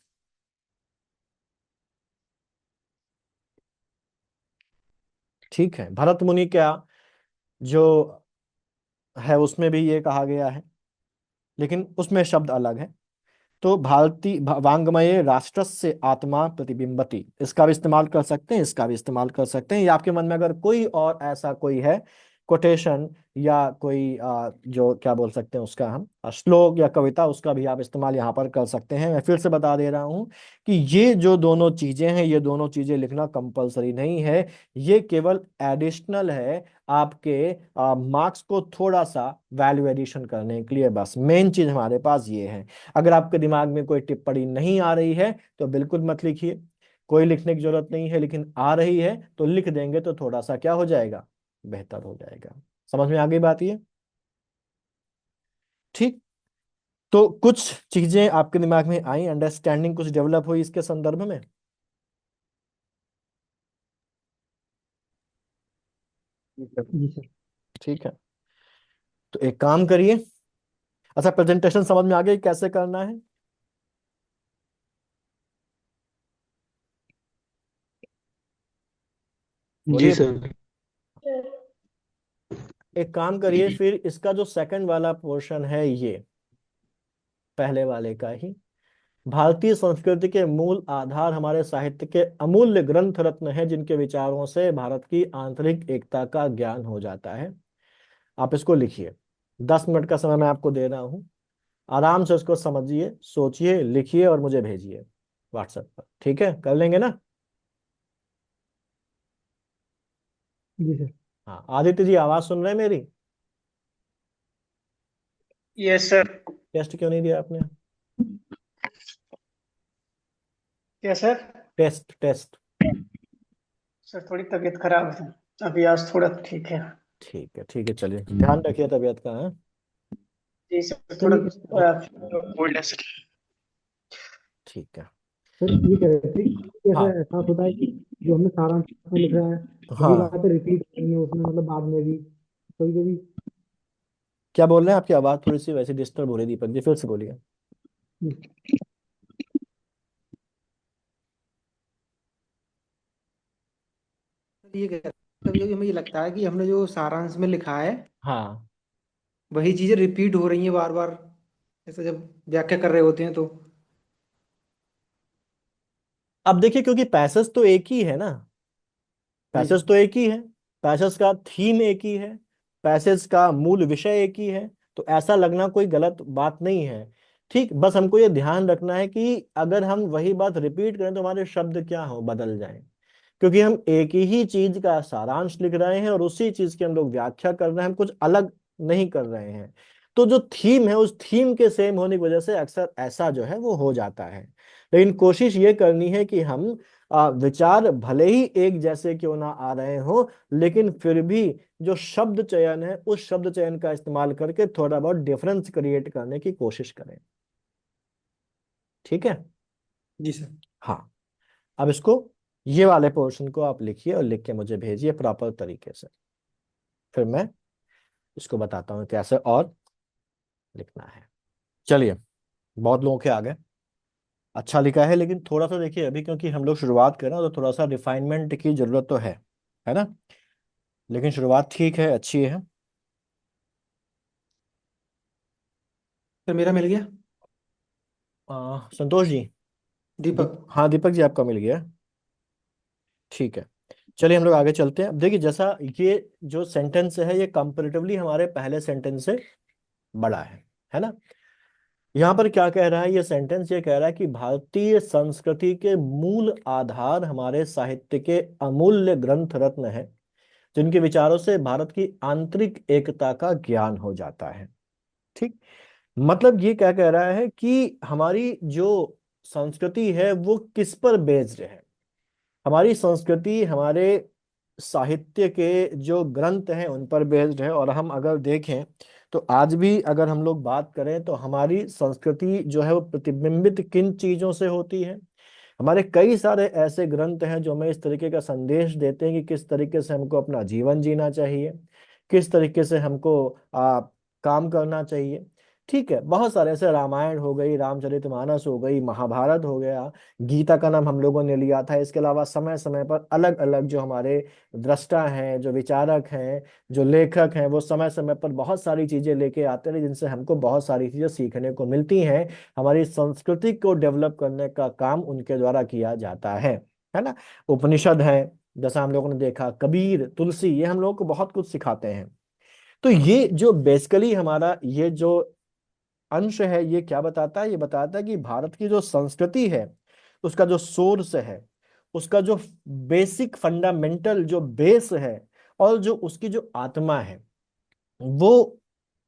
ठीक है, भरत मुनि का जो है उसमें भी ये कहा गया है, लेकिन उसमें शब्द अलग है। तो भारतीय वाङ्मये राष्ट्रस्य आत्मा प्रतिबिंबति, इसका भी इस्तेमाल कर सकते हैं, इसका भी इस्तेमाल कर सकते हैं। या आपके मन में अगर कोई और ऐसा कोई है कोटेशन या कोई जो क्या बोल सकते हैं उसका हम श्लोक या कविता, उसका भी आप इस्तेमाल यहाँ पर कर सकते हैं। मैं फिर से बता दे रहा हूँ कि ये जो दोनों चीजें हैं, ये दोनों चीजें लिखना कंपलसरी नहीं है, ये केवल एडिशनल है आपके मार्क्स को थोड़ा सा वैल्यू एडिशन करने के लिए। बस मेन चीज हमारे पास ये है। अगर आपके दिमाग में कोई टिप्पणी नहीं आ रही है तो बिल्कुल मत लिखिए, कोई लिखने की जरूरत नहीं है। लेकिन आ रही है तो लिख देंगे तो थोड़ा सा क्या हो जाएगा, बेहतर हो जाएगा। समझ में आ गई बात ये? ठीक। तो कुछ चीजें आपके दिमाग में आई, अंडरस्टैंडिंग कुछ डेवलप हुई इसके संदर्भ में। जी सर। ठीक है, तो एक काम करिए। अच्छा, प्रेजेंटेशन समझ में आ गई कैसे करना है? जी बोलिए। सर। एक काम करिए फिर, इसका जो सेकंड वाला पोर्शन है ये पहले वाले का ही, भारतीय संस्कृति के मूल आधार हमारे साहित्य के अमूल्य ग्रंथ रत्न हैं जिनके विचारों से भारत की आंतरिक एकता का ज्ञान हो जाता है। आप इसको लिखिए। 10 मिनट का समय मैं आपको दे रहा हूँ, आराम से उसको समझिए, सोचिए, लिखिए और मुझे भेजिए व्हाट्सएप पर। ठीक है, कर लेंगे ना? जी सर। हाँ, आदित्य जी आवाज सुन रहे हैं मेरी? Yes sir. टेस्ट क्यों नहीं दिया आपने? Yes sir. Test test. Sir थोड़ी तबीयत खराब है, अभी आज थोड़ा ठीक है। ठीक है ठीक है, चलिए ध्यान रखिए तबीयत का। है जी सर, सर थोड़ा ये कोल्ड है सर। ठीक है। सर ये कह रहे थे कि ऐसा हाँ एहसास होता है कि जो हमने सारांश में लिखा है वही हाँ, बातें रिपीट करनी है उसमें, मतलब बाद में भी कभी कभी। क्या बोल रहे हैं? आपकी आवाज थोड़ी सी वैसे डिस्टर्ब हो रही है, दीपक जी फिर से बोलिए। ये कभी कभी हमें ये लगता है कि हमने जो सारांश में लिखा है हाँ, वही चीजें रिपीट हो रही हैं बार बार, ऐसा जब व्याख्या कर रहे होते हैं तो। अब देखिए, क्योंकि पैसेज तो एक ही है ना, जी पैसेज तो एक ही है, पैसेज का थीम एक ही है, पैसेज का मूल विषय एक ही है, तो ऐसा लगना कोई गलत बात नहीं है। ठीक, बस हमको ये ध्यान रखना है कि अगर हम वही बात रिपीट करें तो हमारे शब्द क्या हो, बदल जाएं, क्योंकि हम एक ही चीज का सारांश लिख रहे हैं और उसी चीज की हम लोग व्याख्या कर रहे हैं, हम कुछ अलग नहीं कर रहे हैं। तो जो थीम है उस थीम के सेम होने की वजह से अक्सर ऐसा जो है वो हो जाता है। लेकिन कोशिश ये करनी है कि हम विचार भले ही एक जैसे क्यों ना आ रहे हो, लेकिन फिर भी जो शब्द चयन है उस शब्द चयन का इस्तेमाल करके थोड़ा बहुत डिफरेंस क्रिएट करने की कोशिश करें। ठीक है? जी सर। हाँ, अब इसको, ये वाले पोर्शन को आप लिखिए और लिख के मुझे भेजिए प्रॉपर तरीके से, फिर मैं इसको बताता हूँ कैसे और लिखना है। चलिए, बहुत लोगों के आ गए, अच्छा लिखा है, लेकिन थोड़ा सा देखिए अभी, क्योंकि हम लोग शुरुआत कर रहे हैं तो थोड़ा सा रिफाइनमेंट की जरूरत तो है ना? लेकिन शुरुआत ठीक है, अच्छी है। सर मेरा मिल गया। संतोष जी, दीपक। हाँ दीपक जी आपका मिल गया, ठीक है। चलिए हम लोग आगे चलते हैं। अब देखिए, जैसा ये जो सेंटेंस है ये कंपैरेटिवली हमारे पहले सेंटेंस से बड़ा है ना? यहाँ पर क्या कह रहा है ये सेंटेंस? ये कह रहा है कि भारतीय संस्कृति के मूल आधार हमारे साहित्य के अमूल्य ग्रंथ रत्न हैं जिनके विचारों से भारत की आंतरिक एकता का ज्ञान हो जाता है। ठीक, मतलब ये क्या कह रहा है कि हमारी जो संस्कृति है वो किस पर बेस्ड है। हमारी संस्कृति हमारे साहित्य के जो ग्रंथ हैं उन पर बेस्ड है। और हम अगर देखें तो आज भी अगर हम लोग बात करें तो हमारी संस्कृति जो है वो प्रतिबिंबित किन चीजों से होती है? हमारे कई सारे ऐसे ग्रंथ हैं जो हमें इस तरीके का संदेश देते हैं कि किस तरीके से हमको अपना जीवन जीना चाहिए, किस तरीके से हमको काम करना चाहिए। ठीक है, बहुत सारे ऐसे, रामायण हो गई, रामचरितमानस हो गई, महाभारत हो गया, गीता का नाम हम लोगों ने लिया था। इसके अलावा समय समय पर अलग अलग जो हमारे दृष्टा हैं, जो विचारक हैं, जो लेखक हैं, वो समय समय पर बहुत सारी चीजें लेके आते हैं जिनसे हमको बहुत सारी चीजें सीखने को मिलती हैं। हमारी संस्कृति को डेवलप करने का काम उनके द्वारा किया जाता है ना? उपनिषद है, जैसा हम लोगों ने देखा, कबीर, तुलसी, ये हम लोगों को बहुत कुछ सिखाते हैं। तो ये जो बेसिकली हमारा ये जो अंश है ये क्या बताता है? ये बताता है कि भारत की जो संस्कृति है उसका जो सोर्स है, उसका जो बेसिक फंडामेंटल जो बेस है और जो उसकी जो आत्मा है वो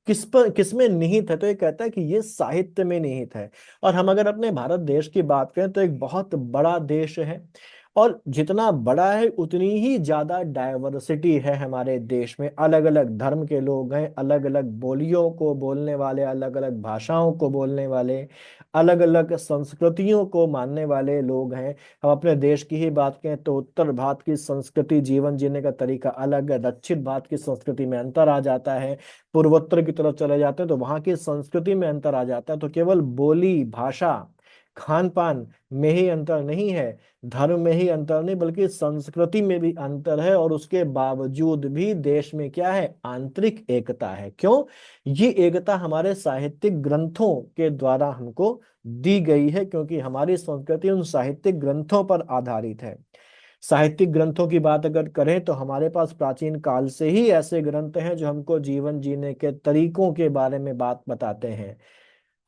किस में निहित है? तो ये कहता है कि ये साहित्य में निहित है। और हम अगर अपने भारत देश की बात करें तो एक बहुत बड़ा देश है, और जितना बड़ा है उतनी ही ज्यादा डायवर्सिटी है हमारे देश में। अलग अलग धर्म के लोग हैं, अलग अलग बोलियों को बोलने वाले, अलग अलग भाषाओं को बोलने वाले, अलग अलग संस्कृतियों को मानने वाले लोग हैं। हम अपने देश की ही बात करें तो उत्तर भारत की संस्कृति, जीवन जीने का तरीका अलग है, दक्षिण भारत की संस्कृति में अंतर आ जाता है, पूर्वोत्तर की तरफ चले जाते हैं तो वहां की संस्कृति में अंतर आ जाता है। तो केवल बोली, भाषा, खान पान में ही अंतर नहीं है, धर्म में ही अंतर नहीं, बल्कि संस्कृति में भी अंतर है। और उसके बावजूद भी देश में क्या है, आंतरिक एकता है। क्यों? ये एकता हमारे साहित्यिक ग्रंथों के द्वारा हमको दी गई है, क्योंकि हमारी संस्कृति उन साहित्यिक ग्रंथों पर आधारित है। साहित्यिक ग्रंथों की बात अगर करें तो हमारे पास प्राचीन काल से ही ऐसे ग्रंथ हैं जो हमको जीवन जीने के तरीकों के बारे में बात बताते हैं,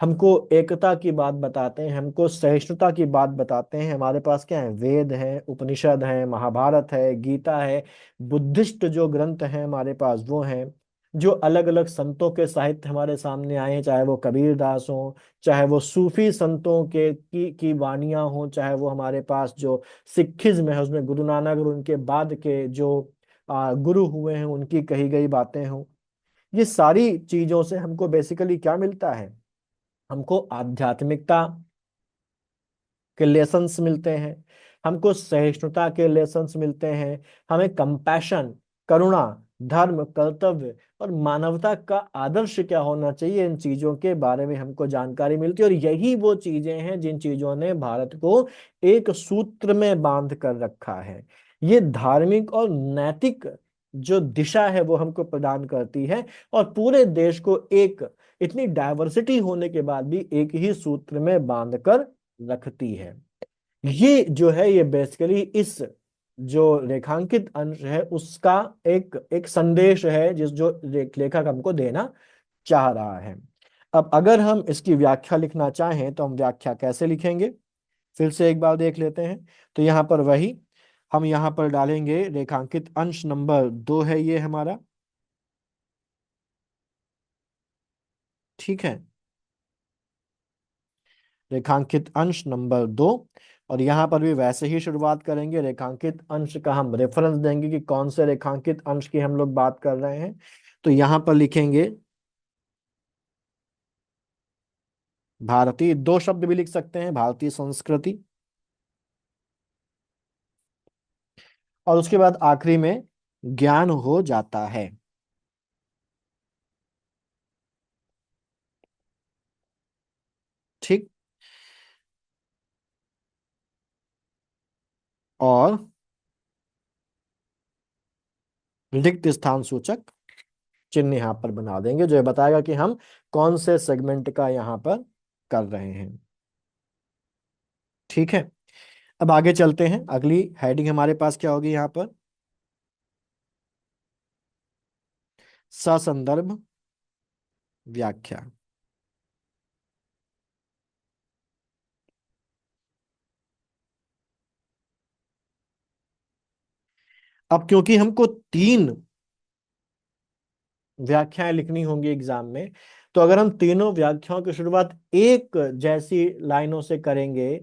हमको एकता की बात बताते हैं, हमको सहिष्णुता की बात बताते हैं। हमारे पास क्या है, वेद है, उपनिषद है, महाभारत है, गीता है, बुद्धिस्ट जो ग्रंथ हैं हमारे पास वो हैं। जो अलग अलग संतों के साहित्य हमारे सामने आए हैं, चाहे वो कबीरदास हो, चाहे वो सूफी संतों के की वाणियां हो, चाहे वो हमारे पास जो सिखिज्म है उसमें गुरु नानक और उनके बाद के जो गुरु हुए हैं उनकी कही गई बातें हों। ये सारी चीजों से हमको बेसिकली क्या मिलता है, हमको आध्यात्मिकता के लेसन्स मिलते हैं, हमको सहिष्णुता के लेसन्स मिलते हैं, हमें कंपैशन, करुणा, धर्म, कर्तव्य और मानवता का आदर्श क्या होना चाहिए, इन चीजों के बारे में हमको जानकारी मिलती है। और यही वो चीजें हैं जिन चीजों ने भारत को एक सूत्र में बांध कर रखा है। ये धार्मिक और नैतिक जो दिशा है वो हमको प्रदान करती है, और पूरे देश को एक, इतनी डाइवर्सिटी होने के बाद भी एक ही सूत्र में बांधकर रखती है। ये जो है ये बेसिकली इस जो रेखांकित अंश है उसका एक एक संदेश है जिस जो लेखक हमको देना चाह रहा है। अब अगर हम इसकी व्याख्या लिखना चाहें तो हम व्याख्या कैसे लिखेंगे, फिर से एक बार देख लेते हैं। तो यहाँ पर वही हम यहाँ पर डालेंगे, रेखांकित अंश नंबर 2 है ये हमारा, ठीक है, रेखांकित अंश नंबर 2। और यहां पर भी वैसे ही शुरुआत करेंगे, रेखांकित अंश का हम रेफरेंस देंगे कि कौन से रेखांकित अंश की हम लोग बात कर रहे हैं। तो यहां पर लिखेंगे भारतीय, दो शब्द भी लिख सकते हैं, भारतीय संस्कृति, और उसके बाद आखिरी में ज्ञान हो जाता है। ठीक, और रिक्त स्थान सूचक चिन्ह यहां पर बना देंगे जो ये बताएगा कि हम कौन से सेगमेंट का यहां पर कर रहे हैं। ठीक है, अब आगे चलते हैं। अगली हेडिंग हमारे पास क्या होगी यहाँ पर, ससंदर्भ व्याख्या। अब क्योंकि हमको 3 व्याख्याएं लिखनी होंगी एग्जाम में, तो अगर हम तीनों व्याख्याओं की शुरुआत एक जैसी लाइनों से करेंगे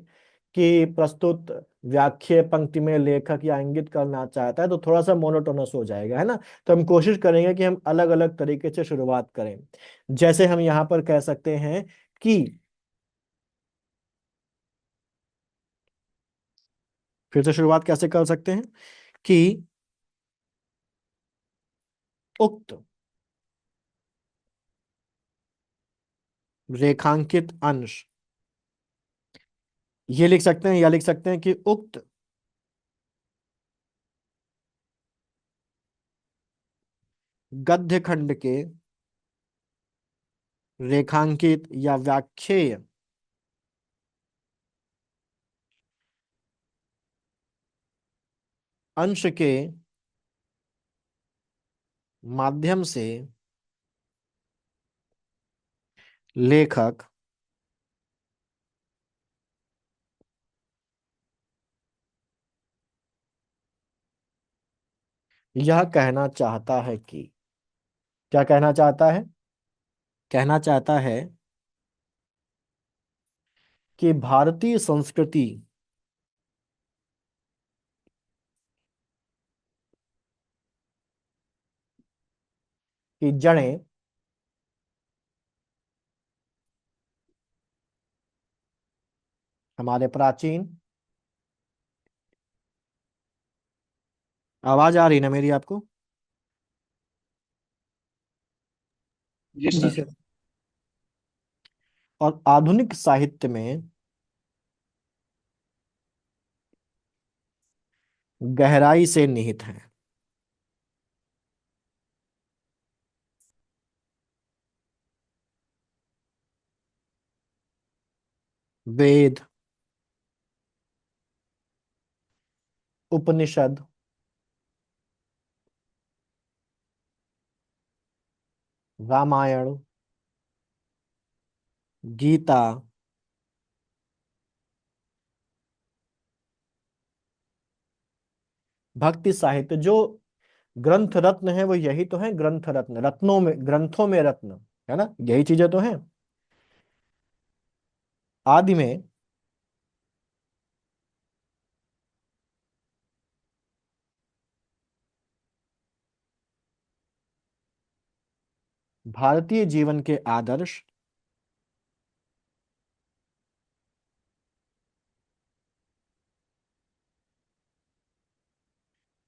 कि प्रस्तुत व्याख्या पंक्ति में लेखक या इंगित करना चाहता है, तो थोड़ा सा मोनोटोनस हो जाएगा, है ना। तो हम कोशिश करेंगे कि हम अलग अलग तरीके से शुरुआत करें। जैसे हम यहाँ पर कह सकते हैं कि, फिर से शुरुआत कैसे कर सकते हैं कि उक्त रेखांकित अंश, ये लिख सकते हैं, या लिख सकते हैं कि उक्त गद्य खंड के रेखांकित या व्याख्येय अंश के माध्यम से लेखक यह कहना चाहता है कि, क्या कहना चाहता है, कहना चाहता है कि भारतीय संस्कृति की जड़ें हमारे प्राचीन, आवाज आ रही ना मेरी आपको, जी जी सर। सर। और आधुनिक साहित्य में गहराई से निहित हैं। वेद, उपनिषद, रामायण, गीता, भक्ति साहित्य, जो ग्रंथ रत्न है वो यही तो है, ग्रंथ रत्न, रत्नों में, ग्रंथों में रत्न, है ना, यही चीजें तो हैं। आदि में भारतीय जीवन के आदर्श,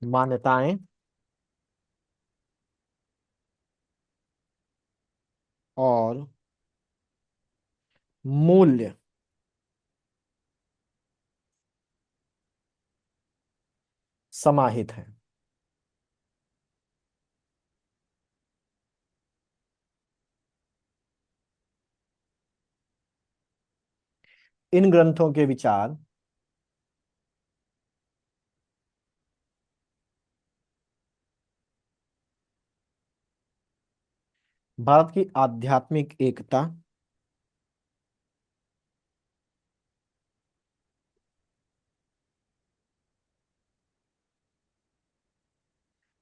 मान्यताएं और मूल्य समाहित हैं। इन ग्रंथों के विचार भारत की आध्यात्मिक एकता,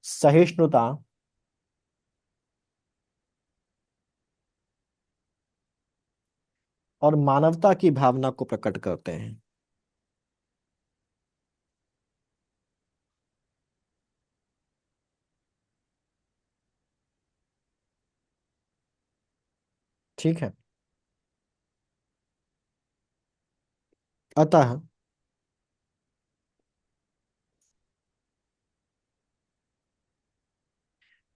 सहिष्णुता और मानवता की भावना को प्रकट करते हैं। ठीक है। अतः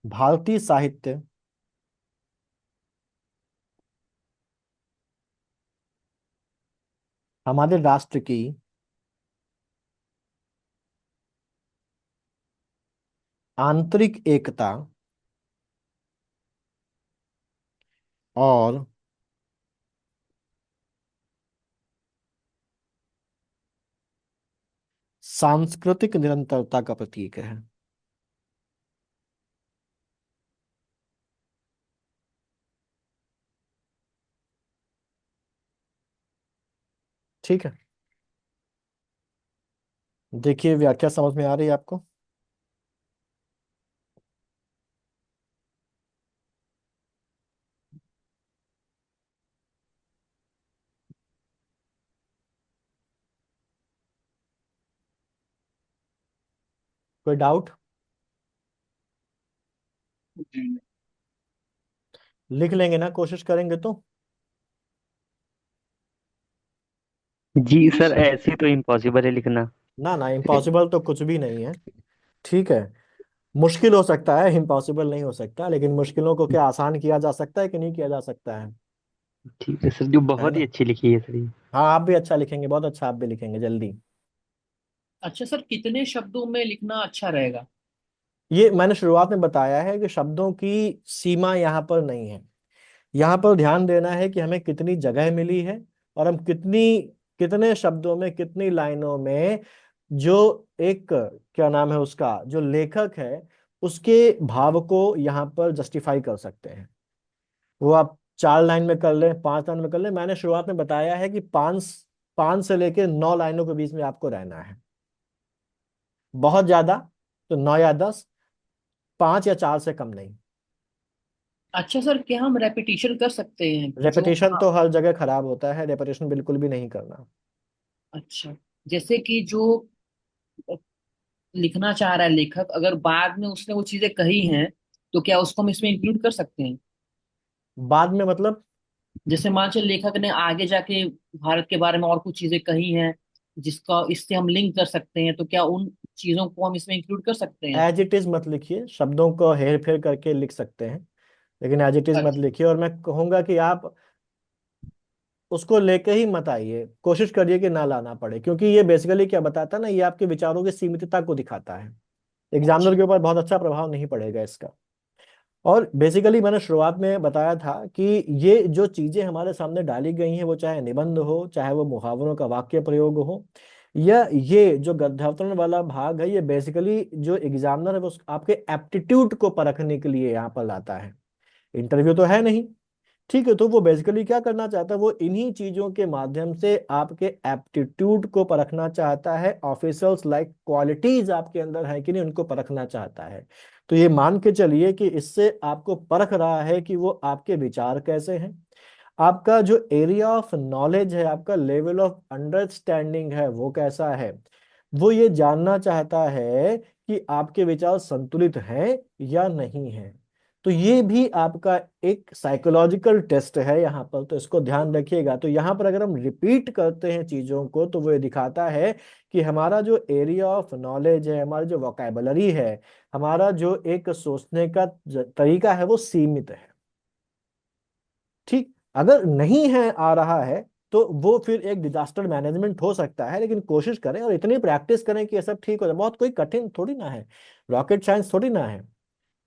भारतीय साहित्य हमारे राष्ट्र की आंतरिक एकता और सांस्कृतिक निरंतरता का प्रतीक है। ठीक है, देखिए व्याख्या समझ में आ रही है आपको? कोई डाउट? लिख लेंगे ना, कोशिश करेंगे तो। जी सर, ऐसे तो इम्पॉसिबल है लिखना। ना ना, इम्पॉसिबल तो कुछ भी नहीं है। ठीक है, मुश्किल हो सकता है, इम्पॉसिबल नहीं हो सकता, लेकिन मुश्किलों को क्या आसान किया जा सकता है कि नहीं किया जा सकता ठीक है सर, जो है बहुत ही ना? अच्छी लिखी है सर ये। हाँ, आप भी अच्छा लिखेंगे, बहुत अच्छा, आप भी लिखेंगे जल्दी। अच्छा सर, कितने शब्दों में लिखना अच्छा रहेगा? ये मैंने शुरुआत में बताया है कि शब्दों की सीमा यहाँ पर नहीं है। यहाँ पर ध्यान देना है कि हमें कितनी जगह मिली है और हम कितने शब्दों में, कितनी लाइनों में, जो एक, क्या नाम है उसका, जो लेखक है, उसके भाव को यहाँ पर जस्टिफाई कर सकते हैं। वो आप 4 लाइन में कर लें, 5 लाइन में कर लें, मैंने शुरुआत में बताया है कि 5 से लेकर 9 लाइनों के बीच में आपको रहना है। बहुत ज्यादा तो 9 या 10, 5 या 4 से कम नहीं। अच्छा सर, क्या हम रेपिटेशन कर सकते हैं जो रेपिटेशन वहाँ? तो हर जगह खराब होता है, रेपिटेशन बिल्कुल भी नहीं करना। अच्छा, जैसे कि जो लिखना चाह रहा है लेखक, अगर बाद में उसने वो चीजें कही हैं, तो क्या उसको हम इसमें इंक्लूड कर सकते हैं? बाद में मतलब? जैसे मान चल लेखक ने आगे जाके भारत के बारे में और कुछ चीजें कही हैं, जिसका इससे हम लिंक कर सकते हैं, तो क्या उन चीजों को हम इसमें इंक्लूड कर सकते हैं? एज इट इज मत लिखिए, शब्दों को हेर फेर करके लिख सकते हैं, लेकिन एज इट इज मत अच्छा। लिखिए। और मैं कहूंगा कि आप उसको लेके ही मत आइए, कोशिश करिए कि ना लाना पड़े, क्योंकि ये बेसिकली क्या बताता है ना, ये आपके विचारों की सीमितता को दिखाता है। एग्जामिनर के ऊपर बहुत अच्छा प्रभाव नहीं पड़ेगा इसका। और बेसिकली मैंने शुरुआत में बताया था कि ये जो चीजें हमारे सामने डाली गई हैं, वो चाहे निबंध हो, चाहे वो मुहावरों का वाक्य प्रयोग हो, या ये जो गद्यावतरण वाला भाग है, ये बेसिकली जो एग्जामिनर है वो आपके एप्टीट्यूड को परखने के लिए यहाँ पर लाता है। इंटरव्यू तो है नहीं, ठीक है, तो वो बेसिकली क्या करना चाहता है, वो इन्हीं चीजों के माध्यम से आपके एप्टीट्यूड को परखना चाहता है। ऑफिसर्स लाइक क्वालिटीज आपके अंदर है कि नहीं, उनको परखना चाहता है। तो ये मान के चलिए कि इससे आपको परख रहा है कि वो आपके विचार कैसे हैं, आपका जो एरिया ऑफ नॉलेज है, आपका लेवल ऑफ अंडरस्टैंडिंग है वो कैसा है। वो ये जानना चाहता है कि आपके विचार संतुलित हैं या नहीं हैं। तो ये भी आपका एक साइकोलॉजिकल टेस्ट है यहाँ पर, तो इसको ध्यान रखिएगा। तो यहाँ पर अगर हम रिपीट करते हैं चीजों को, तो वो ये दिखाता है कि हमारा जो एरिया ऑफ नॉलेज है, हमारी जो वोकैबुलरी है, हमारा जो एक सोचने का तरीका है, वो सीमित है। ठीक, अगर नहीं है, आ रहा है, तो वो फिर एक डिजास्टर मैनेजमेंट हो सकता है। लेकिन कोशिश करें और इतनी प्रैक्टिस करें कि ये सब ठीक हो जाए। बहुत कोई कठिन थोड़ी ना है, रॉकेट साइंस थोड़ी ना है।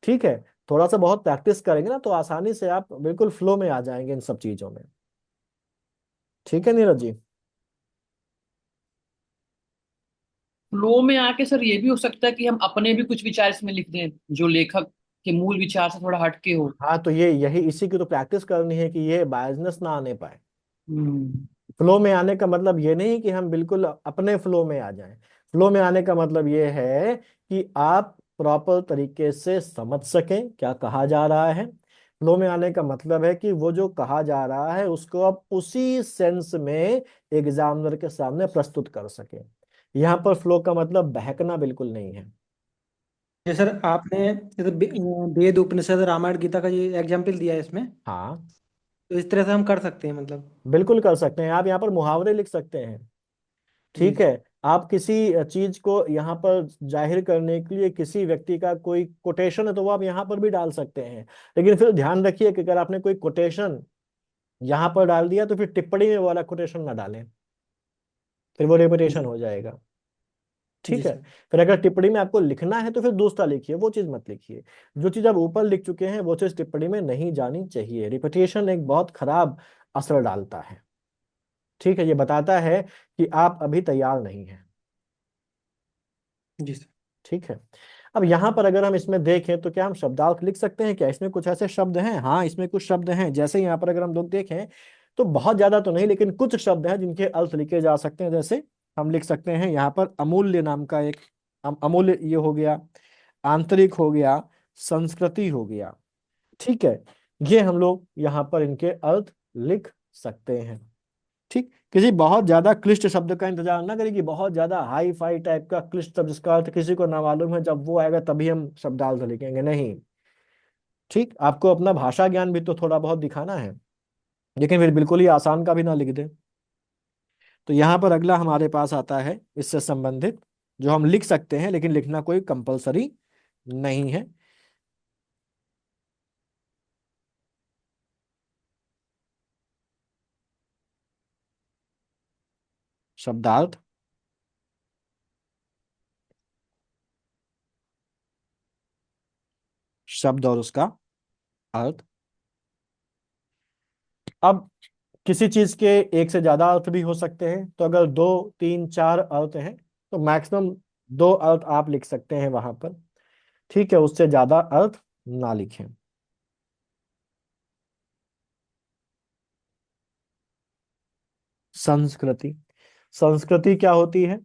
ठीक है, थोड़ा सा बहुत प्रैक्टिस करेंगे ना, तो आसानी से आप बिल्कुल फ्लो में आ जाएंगे इन सब चीजों में। ठीक है नीरज जी। फ्लो में आके सर ये भी हो सकता है कि हम अपने भी कुछ विचार इसमें लिख दें जो लेखक के मूल विचार से थोड़ा हटके हो। हाँ, तो ये यही इसी की तो प्रैक्टिस करनी है कि ये बायसनेस ना आने पाए। हम्म। फ्लो में आने का मतलब ये नहीं कि हम बिल्कुल अपने फ्लो में आ जाएं। फ्लो में आने का मतलब ये है कि आप प्रॉपर तरीके से समझ सकें क्या कहा जा रहा है। फ्लो में आने का मतलब है कि वो जो कहा जा रहा है उसको आप उसी सेंस में एग्जामिनर के सामने प्रस्तुत कर सकें। यहाँ पर फ्लो का मतलब बहकना बिल्कुल नहीं है। ये सर आपने जैसे वेद उपनिषद रामायण गीता का ये एग्जाम्पल दिया है इसमें, हाँ, तो इस तरह से हम कर सकते हैं मतलब। बिल्कुल कर सकते हैं। आप यहाँ पर मुहावरे लिख सकते हैं। जी ठीक है, आप किसी चीज को यहाँ पर जाहिर करने के लिए किसी व्यक्ति का कोई कोटेशन है, तो वो आप यहाँ पर भी डाल सकते हैं। लेकिन फिर ध्यान रखिए कि अगर आपने कोई कोटेशन यहाँ पर डाल दिया, तो फिर टिप्पणी में वो वाला कोटेशन ना डालें, फिर वो रेपुटेशन जी हो जाएगा। जी ठीक है, सर। फिर अगर टिप्पणी में आपको लिखना है तो फिर दूसरा लिखिए, वो चीज मत लिखिए। जो चीज आप ऊपर लिख चुके हैं वो चीज टिप्पणी में नहीं जानी चाहिए। रिपीटेशन एक बहुत खराब असर डालता है। ठीक है, ये बताता है कि आप अभी तैयार नहीं हैं। जी सर। ठीक है, अब यहाँ पर अगर हम इसमें देखें तो क्या हम शब्दार्थ लिख सकते हैं क्या? इसमें कुछ ऐसे शब्द हैं, हाँ इसमें कुछ शब्द हैं। जैसे यहाँ पर अगर हम लोग देखें तो बहुत ज्यादा तो नहीं, लेकिन कुछ शब्द हैं जिनके अर्थ लिखे जा सकते हैं। जैसे हम लिख सकते हैं यहाँ पर अमूल्य नाम का एक अमूल्य, ये हो गया, आंतरिक हो गया, संस्कृति हो गया। ठीक है, ये हम लोग यहाँ पर इनके अर्थ लिख सकते हैं। ठीक, किसी बहुत ज्यादा क्लिष्ट शब्द का इंतजार ना करें कि बहुत ज्यादा हाई फाई टाइप का क्लिष्ट शब्द जिसका अर्थ किसी को ना मालूम है, जब वो आएगा तभी हम शब्दार्थ लिखेंगे, नहीं। ठीक, आपको अपना भाषा ज्ञान भी तो थोड़ा बहुत दिखाना है, लेकिन फिर बिल्कुल ही आसान का भी ना लिख दे। तो यहाँ पर अगला हमारे पास आता है इससे संबंधित, जो हम लिख सकते हैं लेकिन लिखना कोई कंपलसरी नहीं है। शब्दार्थ, शब्द और उसका अर्थ। अब किसी चीज के एक से ज्यादा अर्थ भी हो सकते हैं, तो अगर दो तीन चार अर्थ हैं तो मैक्सिमम दो अर्थ आप लिख सकते हैं वहां पर। ठीक है, उससे ज्यादा अर्थ ना लिखें। संस्कृति, संस्कृति क्या होती है?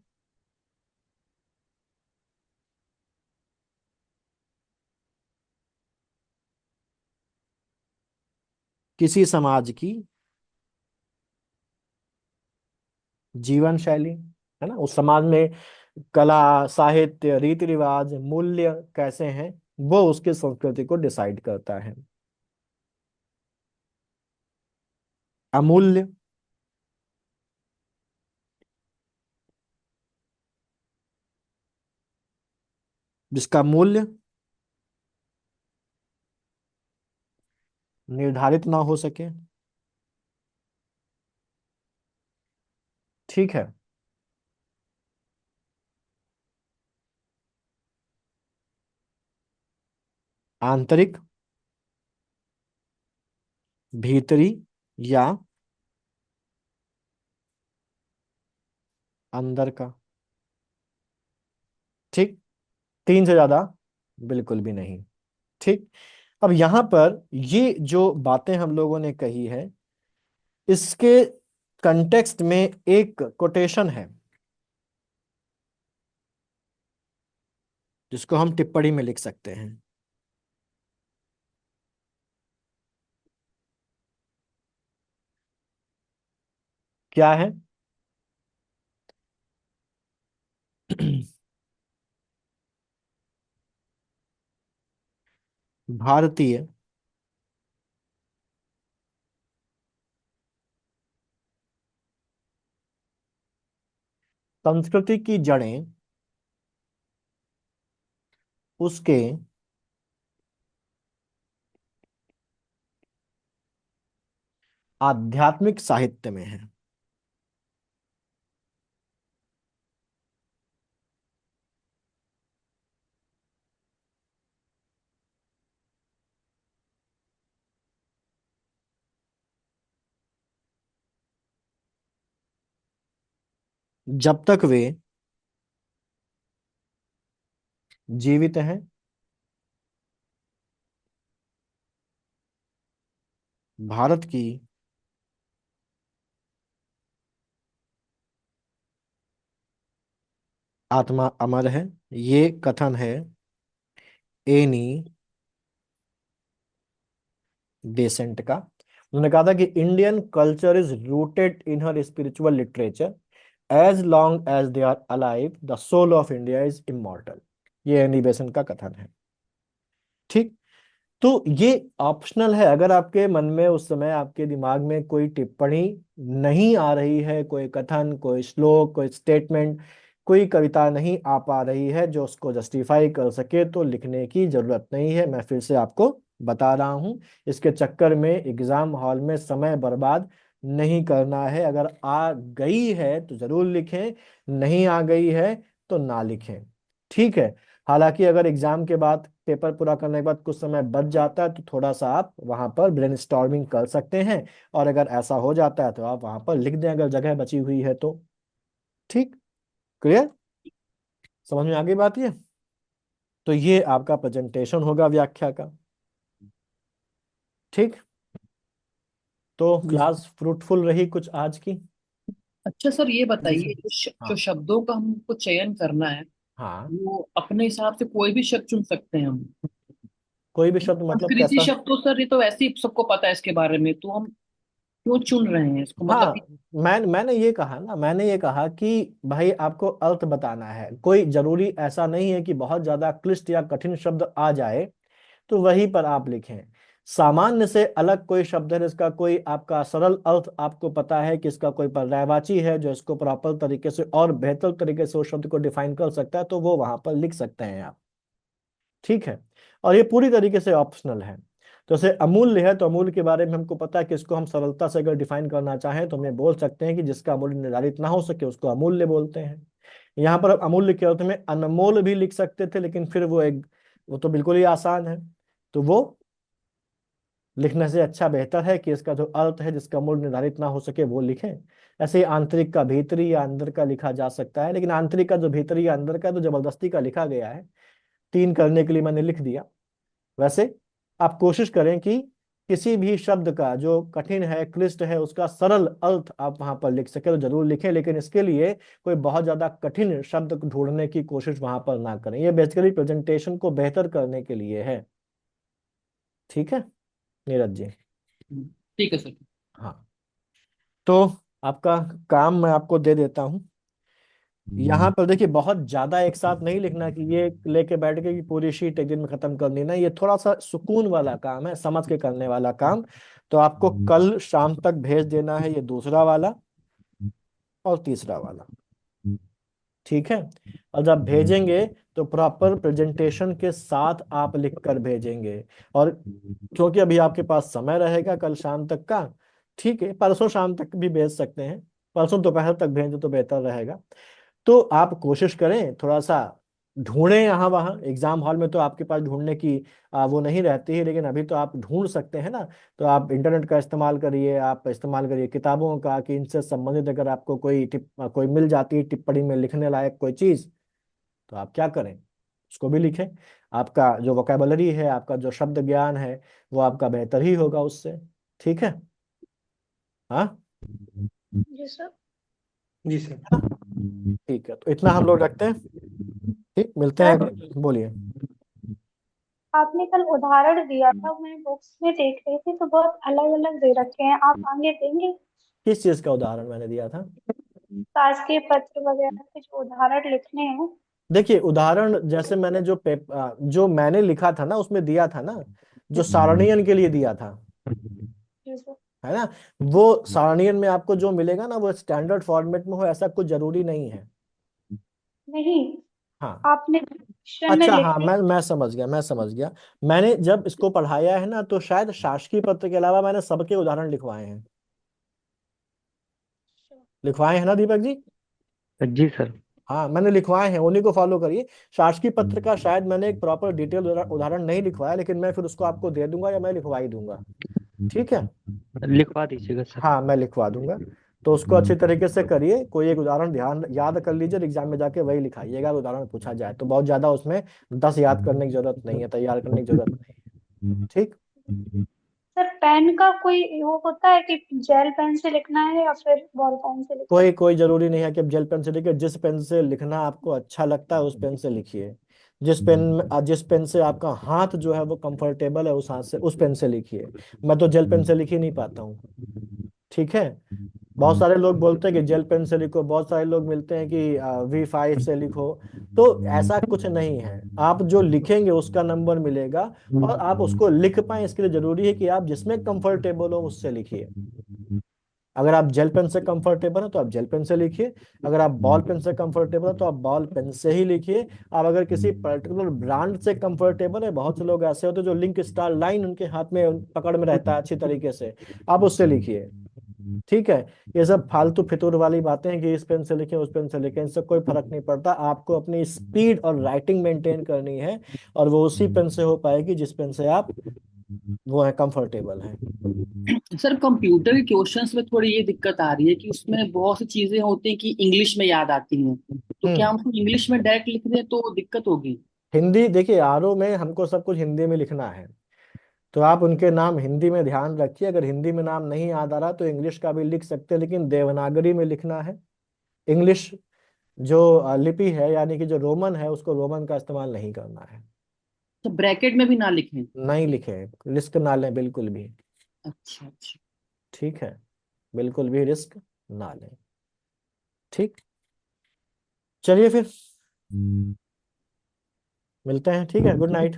किसी समाज की जीवन शैली, है ना, उस समाज में कला, साहित्य, रीति रिवाज, मूल्य कैसे हैं, वो उसकी संस्कृति को डिसाइड करता है। अमूल्य, जिसका मूल्य निर्धारित ना हो सके। ठीक है। आंतरिक, भीतरी या अंदर का। ठीक, तीन से ज्यादा बिल्कुल भी नहीं। ठीक, अब यहां पर ये जो बातें हम लोगों ने कही है, इसके कंटेक्स्ट में एक कोटेशन है जिसको हम टिप्पणी में लिख सकते हैं। क्या है? भारतीय संस्कृति की जड़ें उसके आध्यात्मिक साहित्य में है। जब तक वे जीवित हैं, भारत की आत्मा अमर है। ये कथन है एनी बेसेंट का। उन्होंने कहा था कि Indian culture is rooted in her spiritual literature, as long as they are alive the soul of India is immortal. ये एनी बेसेंट का कथन है। ठीक, तो ये ऑप्शनल है। अगर आपके मन में उस समय आपके दिमाग में कोई टिप्पणी नहीं आ रही है, कोई कथन, कोई श्लोक, कोई स्टेटमेंट, कोई कविता नहीं आ पा रही है जो उसको जस्टिफाई कर सके, तो लिखने की जरूरत नहीं है। मैं फिर से आपको बता रहा हूं, इसके चक्कर में एग्जाम हॉल में समय बर्बाद नहीं करना है। अगर आ गई है तो जरूर लिखें, नहीं आ गई है तो ना लिखें। ठीक है। हालांकि अगर एग्जाम के बाद, पेपर पूरा करने के बाद कुछ समय बच जाता है तो थोड़ा सा आप वहां पर ब्रेनस्टॉर्मिंग कर सकते हैं, और अगर ऐसा हो जाता है तो आप वहां पर लिख दें अगर जगह बची हुई है तो। ठीक, क्लियर? समझ में आ गई बात ये? तो ये आपका प्रेजेंटेशन होगा व्याख्या का। ठीक, तो जी क्लास फ्रूटफुल रही कुछ आज की? अच्छा सर, ये जी बताइए, सर। जो हाँ। शब्दों का हमको चयन करना है, हाँ, वो अपने हिसाब से कोई भी शब्द चुन सकते हैं हम? कोई भी शब्द मतलब संस्कृति कैसा? शब्द तो सर ये तो वैसे ही सबको पता है इसके बारे में, तो हम क्यों चुन रहे हैं इसको, मतलब कि हाँ, मैंने ये कहा ना, मैंने ये कहा कि भाई आपको अर्थ बताना है। कोई जरूरी ऐसा नहीं है कि बहुत ज्यादा क्लिष्ट या कठिन शब्द आ जाए तो वहीं पर आप लिखें। सामान्य से अलग कोई शब्द है जिसका कोई आपका सरल अर्थ आपको पता है कि इसका कोई पर्यायवाची है जो इसको प्रॉपर तरीके से और बेहतर तरीके से उस शब्द को डिफाइन कर सकता है, तो वो वहां पर लिख सकते हैं आप। ठीक है, और ये पूरी तरीके से ऑप्शनल है। तो जैसे अमूल्य है, तो अमूल्य के बारे में हमको पता है कि इसको हम सरलता से अगर डिफाइन करना चाहें तो हमें बोल सकते हैं कि जिसका मूल्य निर्धारित ना हो सके उसको अमूल्य बोलते हैं। यहाँ पर अमूल्य के अर्थ में अनमोल भी लिख सकते थे, लेकिन फिर वो तो बिल्कुल ही आसान है, तो वो लिखने से अच्छा बेहतर है कि इसका जो अर्थ है जिसका मूल्य निर्धारित ना हो सके वो लिखें। ऐसे ही आंतरिक का भीतरी या अंदर का लिखा जा सकता है, लेकिन आंतरिक का जो भीतरी या अंदर का तो जबरदस्ती का लिखा गया है, तीन करने के लिए मैंने लिख दिया। वैसे आप कोशिश करें कि किसी भी शब्द का जो कठिन है, क्लिष्ट है, उसका सरल अर्थ आप वहां पर लिख सके तो जरूर लिखें, लेकिन इसके लिए कोई बहुत ज्यादा कठिन शब्द ढूंढने की कोशिश वहां पर ना करें। ये बेसिकली प्रेजेंटेशन को बेहतर करने के लिए है। ठीक है नीरज जी? ठीक है सर। हाँ, तो आपका काम मैं आपको दे देता हूँ। यहाँ पर देखिए, बहुत ज्यादा एक साथ नहीं लिखना कि ये लेके बैठ के कि पूरी शीट एक दिन में खत्म कर लेना। ये थोड़ा सा सुकून वाला काम है, समझ के करने वाला काम। तो आपको कल शाम तक भेज देना है ये दूसरा वाला और तीसरा वाला। ठीक है, और जब भेजेंगे तो प्रॉपर प्रेजेंटेशन के साथ आप लिख कर भेजेंगे। और क्योंकि अभी आपके पास समय रहेगा कल शाम तक का, ठीक है, परसों शाम तक भी भेज सकते हैं, परसों दोपहर तक भेज दो तो बेहतर रहेगा। तो आप कोशिश करें थोड़ा सा ढूंढें यहाँ वहाँ। एग्जाम हॉल में तो आपके पास ढूंढने की वो नहीं रहती है, लेकिन अभी तो आप ढूंढ सकते हैं ना। तो आप इंटरनेट का इस्तेमाल करिए, आप इस्तेमाल करिए किताबों का, कि इनसे संबंधित अगर आपको कोई मिल जाती है टिप्पणी में लिखने लायक कोई चीज, तो आप क्या करें, उसको भी लिखें। आपका जो वोकेबलरी है, आपका जो शब्द ज्ञान है, वो आपका बेहतर ही होगा उससे। ठीक है। हाँ जी सर। जी सर। ठीक है, तो इतना हम लोग रखते हैं। ठीक, मिलते हैं सर अगले। बोलिए। आपने कल उदाहरण दिया था, मैं बुक्स में देख रही थी तो बहुत अलग अलग दे रखे हैं, आप आगे देंगे? किस चीज का उदाहरण मैंने दिया था? शासकीय पत्र वगैरह के जो उदाहरण लिखने हैं। देखिए, उदाहरण जैसे मैंने जो मैंने लिखा था ना, उसमें दिया था ना, जो सारणियन के लिए दिया था, जी सर। है ना। वो सारणियन में आपको जो मिलेगा ना, वो स्टैंडर्ड फॉर्मेट में हो, ऐसा कुछ जरूरी नहीं है। नहीं, हाँ। आपने विषय में अच्छा, हाँ, लिखने। मैं समझ गया, मैं समझ गया। मैंने जब इसको पढ़ाया है ना, तो शायद शासकीय पत्र के अलावा मैंने सबके उदाहरण लिखवाए हैं। लिखवाए हैं ना दीपक जी? जी सर। हाँ, मैंने लिखवाए हैं, उन्हीं को फॉलो करिए। शासकीय पत्र का शायद मैंने एक प्रॉपर डिटेल उदाहरण नहीं लिखवाया, लेकिन मैं फिर उसको आपको दे दूंगा, या मैं लिखवा ही दूंगा। ठीक है। लिखवा दीजिएगा सर। हाँ, मैं लिखवा दूंगा। तो उसको अच्छी तरीके से करिए, कोई एक उदाहरण ध्यान याद कर लीजिए, एग्जाम में जाके वही लिखाइएगा। अगर उदाहरण पूछा जाए तो बहुत ज्यादा उसमें 10 याद करने की जरूरत नहीं है, तैयार करने की जरूरत नहीं है। ठीक। सर पेन का कोई वो होता है कि जेल पेन से लिखना है या फिर बॉल पेन से लिखना कोई है? कोई जरूरी नहीं है कि आप जेल पेन से लिखिए। जिस पेन से लिखना आपको अच्छा लगता है, उस पेन से लिखिए। जिस पेन से आपका हाथ जो है वो कंफर्टेबल है, उस हाथ से, उस पेन से लिखिए। मैं तो जेल पेन से लिख ही नहीं पाता हूँ। ठीक है। बहुत सारे लोग बोलते हैं कि जेल पेन से लिखो, बहुत सारे लोग मिलते हैं कि V5 से लिखो। तो ऐसा कुछ नहीं है, आप जो लिखेंगे उसका नंबर मिलेगा। और आप उसको लिख पाए, इसके लिए जरूरी है कि आप जिसमें कंफर्टेबल हो उससे लिखिए। अगर आप जेल पेन से कंफर्टेबल है तो आप जेल पेन से लिखिए। अगर आप बॉल पेन से कंफर्टेबल है तो आप बॉल पेन से ही लिखिए। आप अगर किसी पर्टिकुलर ब्रांड से कंफर्टेबल है, बहुत से लोग ऐसे होते हैं जो लिंक स्टार लाइन उनके हाथ में पकड़ में रहता है अच्छी तरीके से, आप उससे लिखिए। ठीक है। ये सब फालतू फितूर वाली बातें हैं कि इस पेन से लिखें, उस पेन से लिखें, इससे कोई फर्क नहीं पड़ता। आपको अपनी स्पीड और राइटिंग मेंटेन करनी है, और वो उसी पेन से हो पाएगी जिस पेन से आप वो है कंफर्टेबल है। सर कंप्यूटर के क्वेश्चंस में थोड़ी ये दिक्कत आ रही है कि उसमें बहुत सी चीजें होती हैं कि इंग्लिश में याद आती हैं, तो क्या हम्म। हम उसको इंग्लिश में डायरेक्ट लिख दें तो दिक्कत होगी? हिंदी देखिए, आरओ में हमको सब कुछ हिंदी में लिखना है। तो आप उनके नाम हिंदी में ध्यान रखिए। अगर हिंदी में नाम नहीं याद आ रहा तो इंग्लिश का भी लिख सकते हैं, लेकिन देवनागरी में लिखना है। इंग्लिश जो लिपि है, यानी कि जो रोमन है, उसको रोमन का इस्तेमाल नहीं करना है। तो ब्रैकेट में भी ना लिखें? नहीं लिखे, रिस्क ना लें बिल्कुल भी। अच्छा अच्छा। ठीक है। बिल्कुल भी रिस्क ना लें। ठीक। चलिए फिर मिलते हैं। ठीक है, गुड नाइट।